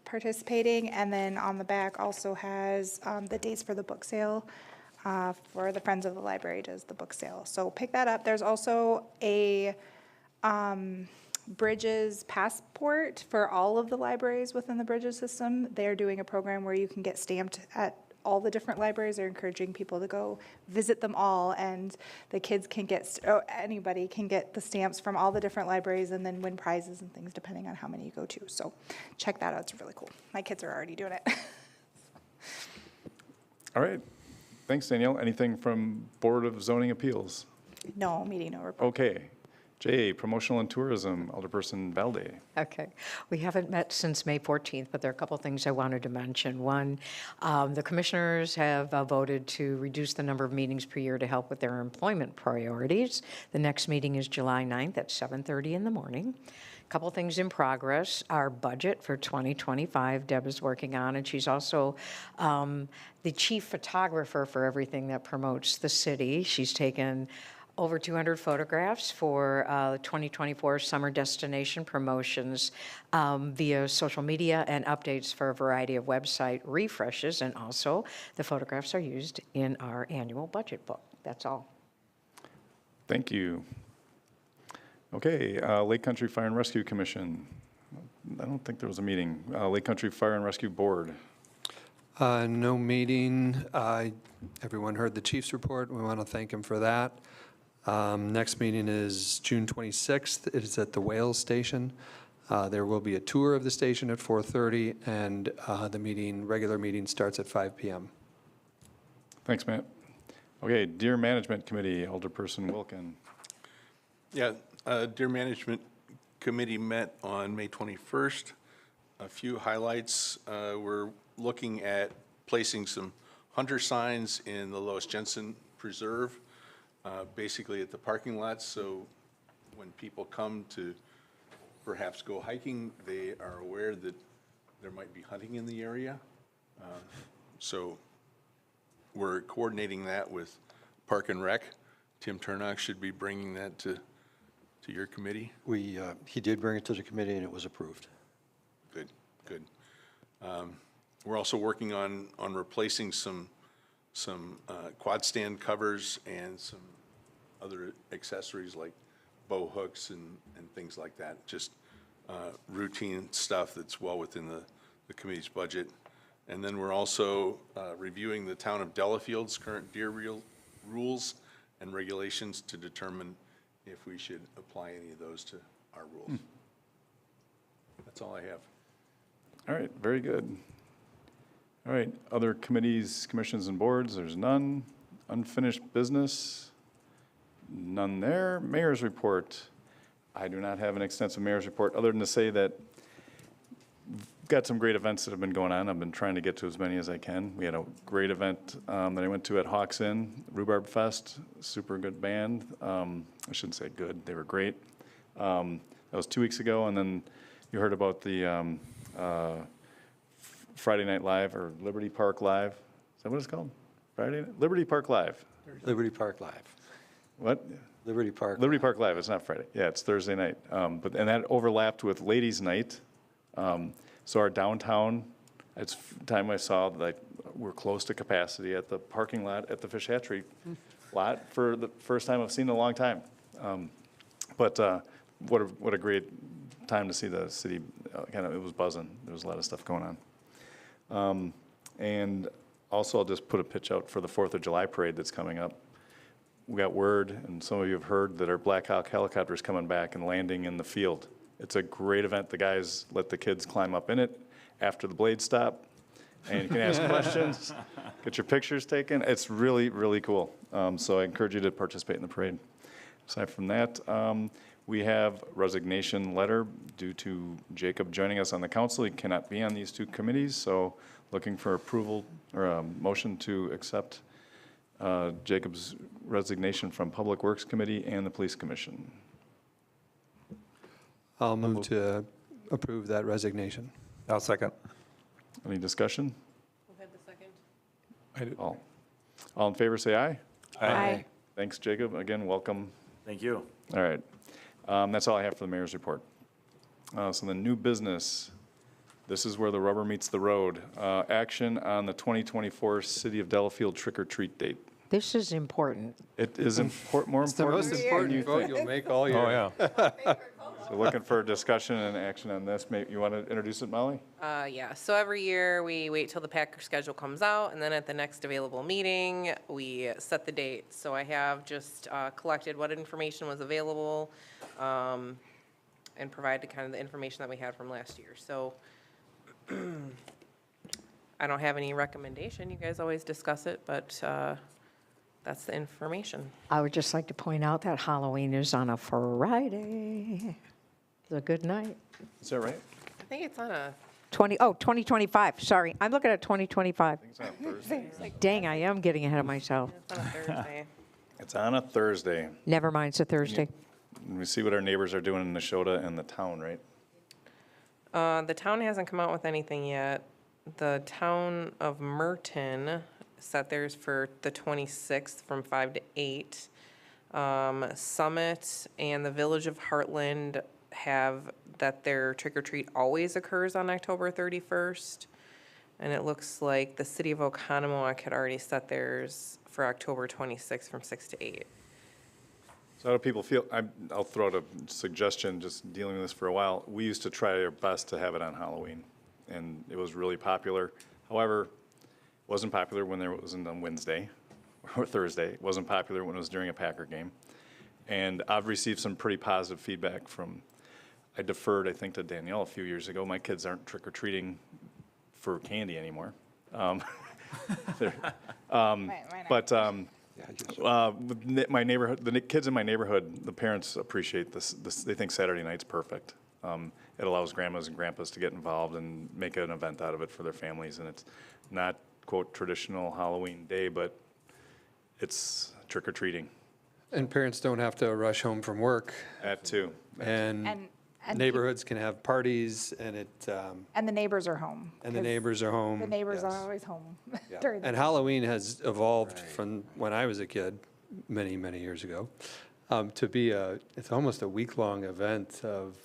participating. And then on the back also has the dates for the book sale. For the Friends of the Library does the book sale. So pick that up. There's also a Bridges passport for all of the libraries within the Bridges system. They're doing a program where you can get stamped at all the different libraries. They're encouraging people to go visit them all, and the kids can get, anybody can get the stamps from all the different libraries and then win prizes and things depending on how many you go to. So check that out. It's really cool. My kids are already doing it. all right. Thanks, Danielle. Anything from Board of Zoning Appeals? No meeting, no report. Okay. J, Promotional and Tourism, Alderperson Valde. Okay. We haven't met since May 14th, but there are a couple things I wanted to mention. One, the commissioners have voted to reduce the number of meetings per year to help with their employment priorities. The next meeting is July 9th at 7:30 in the morning. A couple things in progress. Our budget for 2025, Deb is working on, and she's also the chief photographer for everything that promotes the city. She's taken over 200 photographs for 2024 summer destination promotions via social media and updates for a variety of website refreshes. And also, the photographs are used in our annual budget book. That's all. Thank you. Okay, Lake Country Fire and Rescue Commission. I don't think there was a meeting. Lake Country Fire and Rescue Board. No meeting. Everyone heard the chief's report. We want to thank him for that. Next meeting is June 26th. It is at the Wales Station. There will be a tour of the station at 4:30, and the regular meeting starts at 5 p.m. Thanks, Matt. Okay, Deer Management Committee, Alderperson Wilkin. Yeah, Deer Management Committee met on May 21st. A few highlights, we're looking at placing some hunter signs in the Lois Jensen Preserve, basically at the parking lots, so when people come to perhaps go hiking, they are aware that there might be hunting in the area. So we're coordinating that with Park and Rec. Tim Turnock should be bringing that to your committee. He did bring it to the committee and it was approved. Good, good. We're also working on replacing some quad stand covers and some other accessories like bow hooks and things like that. Just routine stuff that's well within the committee's budget. And then we're also reviewing the town of Delafield's current deer rules and regulations to determine if we should apply any of those to our rules. That's all I have. All right, very good. All right, other committees, commissions, and boards, there's none. Unfinished business, none there. Mayor's report. I do not have an extensive mayor's report, other than to say that got some great events that have been going on. I've been trying to get to as many as I can. We had a great event that I went to at Hawks Inn, Rhubarb Fest, super good band. I shouldn't say good, they were great. That was 2 weeks ago, and then you heard about the Friday Night Live, or Liberty Park Live. Is that what it's called? Liberty Park Live. Liberty Park Live. What? Liberty Park. Liberty Park Live, it's not Friday. Yeah, it's Thursday night. And that overlapped with Ladies' Night. So our downtown, it's time I saw that we're close to capacity at the parking lot at the Fish Hatchery lot for the first time I've seen in a long time. But what a great time to see the city, it was buzzing. There was a lot of stuff going on. And also, I'll just put a pitch out for the 4th of July parade that's coming up. We got word, and some of you have heard, that our Black Hawk helicopter is coming back and landing in the field. It's a great event. The guys let the kids climb up in it after the blades stop, and you can ask questions, get your pictures taken. It's really, really cool. So I encourage you to participate in the parade. Aside from that, we have resignation letter due to Jacob joining us on the council. He cannot be on these two committees, so looking for approval or a motion to accept Jacob's resignation from Public Works Committee and the Police Commission. I'll move to approve that resignation. I'll second. Any discussion? Who had the second? All in favor, say aye. Aye. Thanks, Jacob. Again, welcome. Thank you. All right. That's all I have for the mayor's report. So the new business, this is where the rubber meets the road. Action on the 2024 City of Delafield trick-or-treat date. This is important. It is more It's the most important than you important vote think. you'll make all year. Oh, yeah. So looking for discussion and action on this. You want to introduce it, Molly? Yeah, so every year, we wait till the Packer schedule comes out, and then at the next available meeting, we set the date. So I have just collected what information was available, and provided kind of the information that we had from last year. So I don't have any recommendation. You guys always discuss it, but that's the information. I would just like to point out that Halloween is on a Friday. It's a good night. Is that right? I think it's on a 2025, sorry. I'm looking at 2025. It's on Thursday. Dang, I am getting ahead of myself. It's on a Thursday. It's on a Thursday. Never mind, it's a Thursday. And we see what our neighbors are doing in Neshota and the town, right? The town hasn't come out with anything yet. The town of Merton set theirs for the 26th from 5 to 8. Summit and the Village of Heartland have that their trick-or-treat always occurs on October 31st. And it looks like the city of Oconomowoc had already set theirs for October 26th from 6 to 8. So how do people feel? I'll throw out a suggestion, just dealing with this for a while. We used to try our best to have it on Halloween, and it was really popular. However, it wasn't popular when there wasn't on Wednesday or Thursday. It wasn't popular when it was during a Packer game. And I've received some pretty positive feedback from, I deferred, I think, to Danielle a few years ago. My kids aren't trick-or-treating for candy anymore. But with my neighborhood, the kids in my neighborhood, the parents appreciate this. They think Saturday night's perfect. It allows grandmas and grandpas to get involved and make an event out of it for their families. And it's not, quote, traditional Halloween day, but it's trick-or-treating. And parents don't have to rush home from work. That too. And And neighborhoods can have parties, and And the neighbors are home. and the 'cause neighbors are home. The neighbors yes. are always home Yeah. during the And Halloween has evolved from when I was a kid, many, many years ago, to be it's almost a week-long event of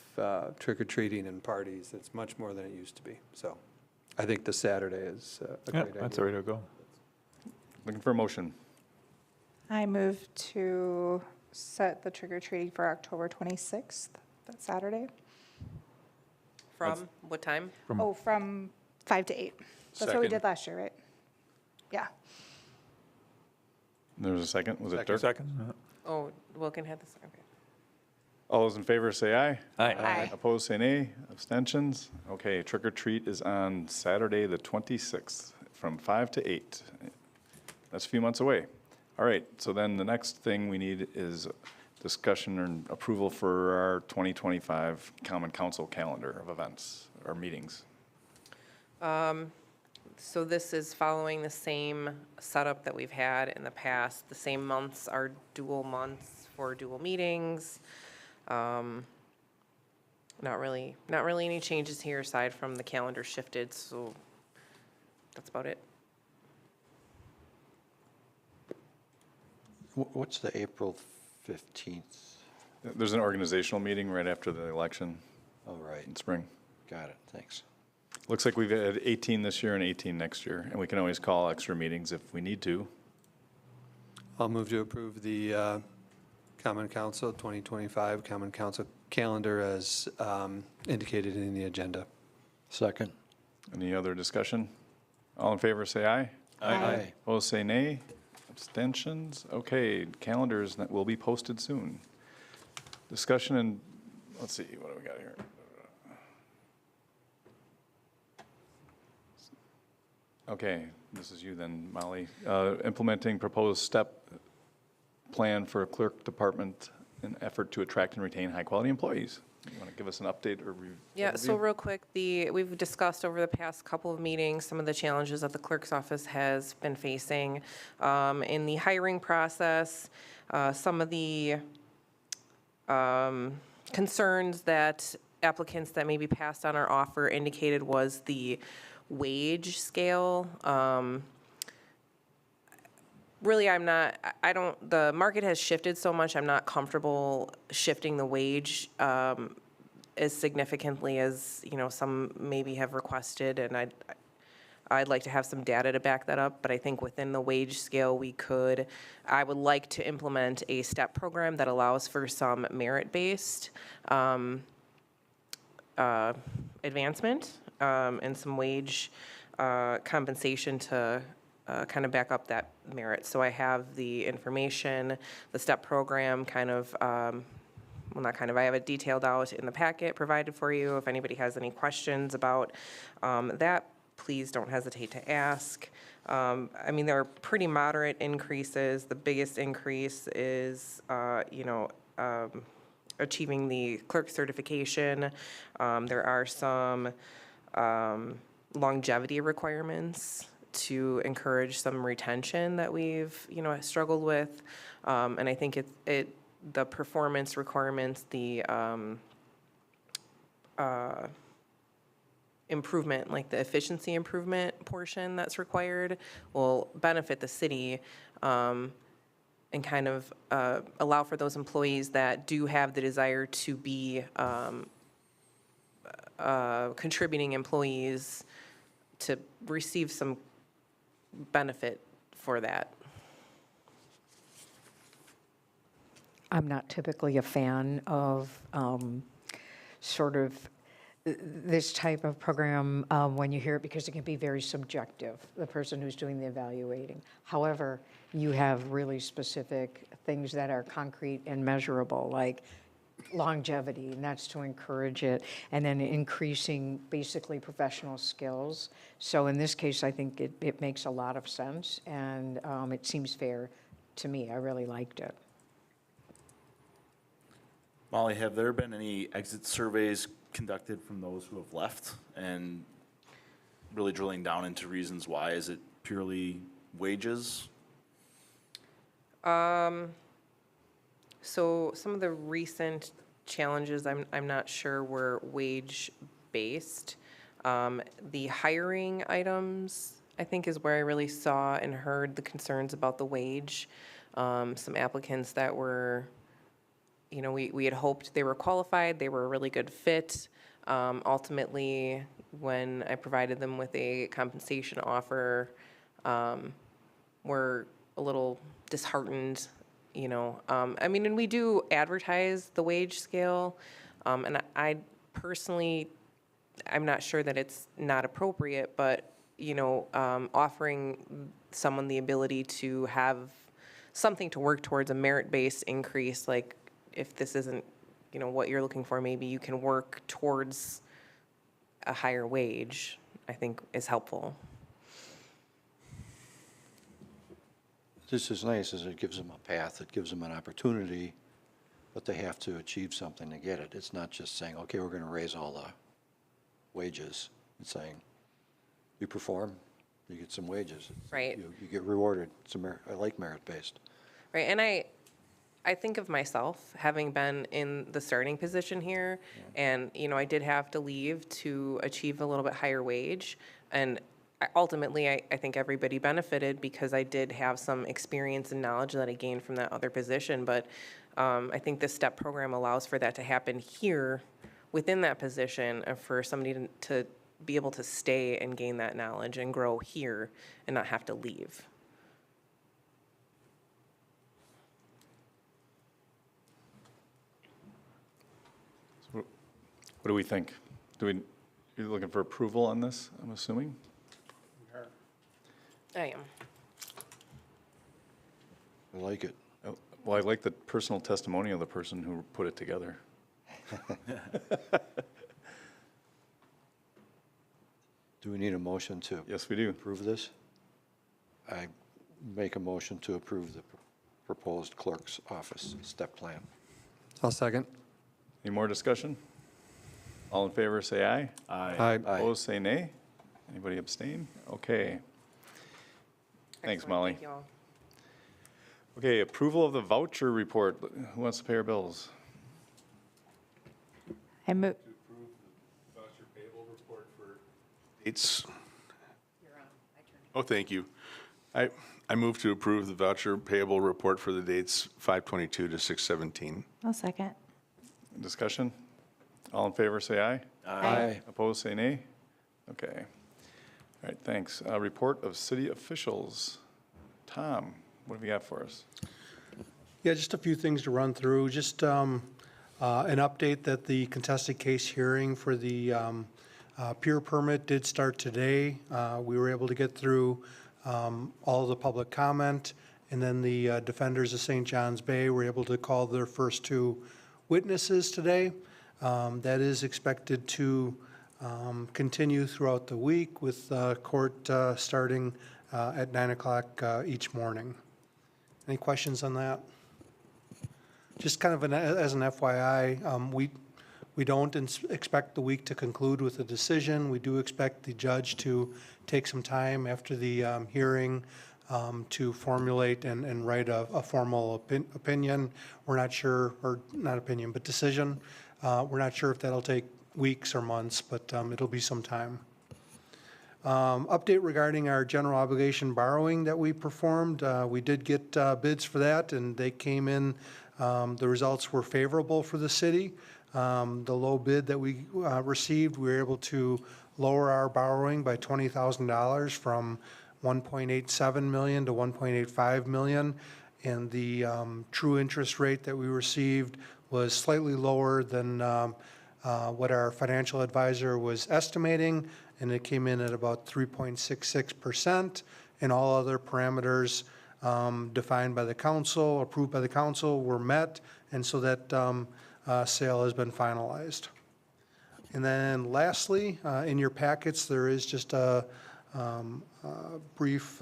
trick-or-treating and parties. It's much more than it used to be. So I think the Saturday is a Yeah, great idea. that's the way to go. Looking for a motion. I move to set the trick-or-treating for October 26th, that Saturday. From what time? Oh, from 5 to 8. That's what we Second. did last year, right? Yeah. There was a second. Was it Dirk? Second? Oh, Wilkin had this, okay. All those in favor say aye. Aye. Opposed, say nay. Abstentions? Okay, trick or treat is on Saturday, the 26th, from 5 to 8. That's a few months away. All right, so then the next thing we need is discussion and approval for our 2025 Common Council calendar of events, or meetings. So this is following the same setup that we've had in the past. The same months are dual months for dual meetings. Not really any changes here aside from the calendar shifted, so that's about it. What's the April 15th? There's an organizational meeting right after the election Oh, right. in spring. Got it. Thanks. Looks like we've had 18 this year and 18 next year, and we can always call extra meetings if we need to. I'll move to approve the Common Council 2025 Common Council calendar as indicated in the agenda. Second. Any other discussion? All in favor, say aye. Aye. Opposed, say nay. Abstentions? Okay, calendars that will be posted soon. Discussion and, let's see, what do we got here? Okay, this is you then, Molly. Implementing proposed step plan for clerk department in effort to attract and retain high-quality employees. You want to give us an update or review? Yeah, so real quick, we've discussed over the past couple of meetings some of the challenges that the clerk's office has been facing in the hiring process. Some of the concerns that applicants that maybe passed on our offer indicated was the wage scale. Really, the market has shifted so much, I'm not comfortable shifting the wage as significantly as, some maybe have requested, and I'd like to have some data to back that up, but I think within the wage scale, I would like to implement a step program that allows for some merit-based advancement and some wage compensation to kind of back up that merit. So I have the information, the STEP program I have it detailed out in the packet provided for you. If anybody has any questions about that, please don't hesitate to ask. There are pretty moderate increases. The biggest increase is, achieving the clerk certification. There are some longevity requirements to encourage some retention that we've, struggled with. And I think the performance requirements, the improvement, like the efficiency improvement portion that's required, will benefit the city and kind of allow for those employees that do have the desire to be contributing employees to receive some benefit for that. I'm not typically a fan of sort of this type of program when you hear it, because it can be very subjective, the person who's doing the evaluating. However, you have really specific things that are concrete and measurable, like longevity, and that's to encourage it, and then increasing basically professional skills. So in this case, I think it makes a lot of sense, and it seems fair to me. I really liked it. Molly, have there been any exit surveys conducted from those who have left, and really drilling down into reasons why? Is it purely wages? So some of the recent challenges, I'm not sure were wage-based. The hiring items, I think, is where I really saw and heard the concerns about the wage. Some applicants that were, we had hoped they were qualified, they were a really good fit. Ultimately, when I provided them with a compensation offer, were a little disheartened, and we do advertise the wage scale, and I personally, I'm not sure that it's not appropriate, but, offering someone the ability to have something to work towards, a merit-based increase, like if this isn't, what you're looking for, maybe you can work towards a higher wage, I think is helpful. This is nice, as it gives them a path, it gives them an opportunity, but they have to achieve something to get it. It's not just saying, okay, we're going to raise all the wages. It's saying, you perform, you get some wages. Right. You get rewarded. I like merit-based. Right, and I think of myself having been in the starting position here, and, you know, I did have to leave to achieve a little bit higher wage, and ultimately, I think everybody benefited because I did have some experience and knowledge that I gained from that other position, but I think this STEP program allows for that to happen here within that position, and for somebody to be able to stay and gain that knowledge and grow here and not have to leave. What do we think? You're looking for approval on this, I'm assuming? I am. I like it. Oh, well, I like the personal testimony of the person who put it together. Do we need a motion to Yes, we do. approve this? I make a motion to approve the proposed clerk's office step plan. I'll second. Any more discussion? All in favor, say aye. Aye. Opposed, say nay. Anybody abstain? Okay. Thanks, Excellent. Molly. Thank you all. Okay, approval of the voucher report. Who wants to pay our bills? I move, It's, oh, thank you. I move to approve the voucher payable report for the dates 5/22 to 6/17. I'll second. Discussion? All in favor, say aye. Aye. Opposed, say nay. Okay. All right, thanks. Report of city officials. Tom, what have you got for us? Yeah, just a few things to run through. Just an update that the contested case hearing for the pier permit did start today. We were able to get through all of the public comment, and then the defenders of St. John's Bay were able to call their first two witnesses today. That is expected to continue throughout the week with court starting at 9 o'clock each morning. Any questions on that? Just kind of as an FYI, we don't expect the week to conclude with a decision. We do expect the judge to take some time after the hearing to formulate and write a formal opinion. We're not sure, or not opinion, but decision. We're not sure if that'll take weeks or months, but it'll be some time. Update regarding our general obligation borrowing that we performed. We did get bids for that, and they came in. The results were favorable for the city. The low bid that we received, we were able to lower our borrowing by $20,000 from $1.87 million to $1.85 million. And the true interest rate that we received was slightly lower than what our financial advisor was estimating, and it came in at about 3.66%. And all other parameters defined by the council, approved by the council, were met, and so that sale has been finalized. And then lastly, in your packets, there is just a brief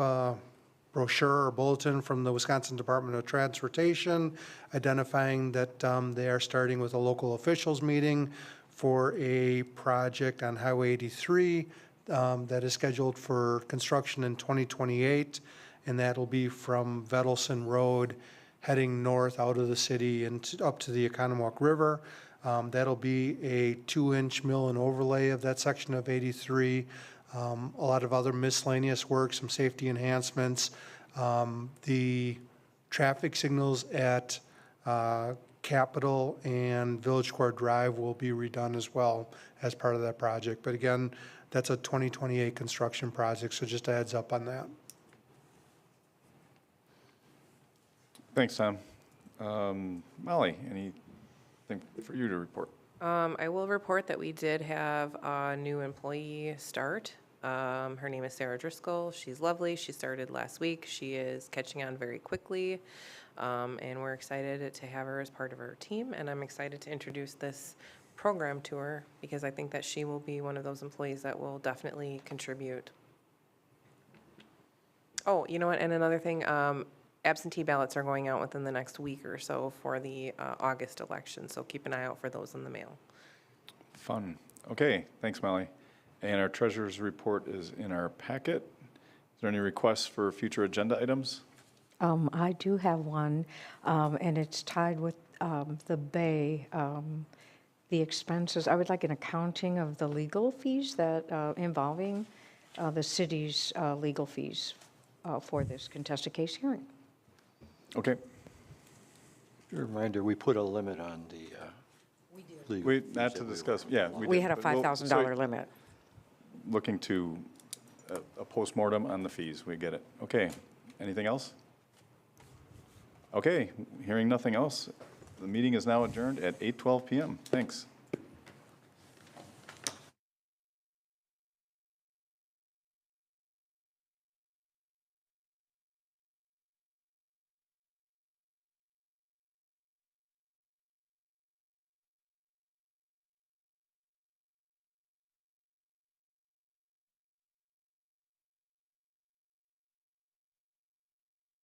brochure or bulletin from the Wisconsin Department of Transportation identifying that they are starting with a local officials meeting for a project on Highway 83 that is scheduled for construction in 2028, and that'll be from Vedelson Road heading north out of the city and up to the Economowoc River. That'll be a 2-inch mill and overlay of that section of 83. A lot of other miscellaneous work, some safety enhancements. The traffic signals at Capitol and Village Square Drive will be redone as well as part of that project. But again, that's a 2028 construction project, so just a heads up on that. Thanks, Tom. Molly, anything for you to report? I will report that we did have a new employee start. Her name is Sarah Driscoll. She's lovely. She started last week. She is catching on very quickly, and we're excited to have her as part of our team, and I'm excited to introduce this program to her because I think that she will be one of those employees that will definitely contribute. Oh, you know what, and another thing, absentee ballots are going out within the next week or so for the August election, so keep an eye out for those in the mail. Fun. Okay, thanks, Molly. And our treasurer's report is in our packet. Is there any requests for future agenda items? I do have one, and it's tied with the Bay, the expenses. I would like an accounting of the legal fees that, involving the city's legal fees for this contested case hearing. Okay. A reminder, we put a limit on the legal We, fees not that to we discuss, were- yeah. We did, had a but we'll- $5,000 so limit. Looking to a postmortem on the fees, we get it. Okay, anything else? Okay, hearing nothing else, the meeting is now adjourned at 8:12 PM. Thanks.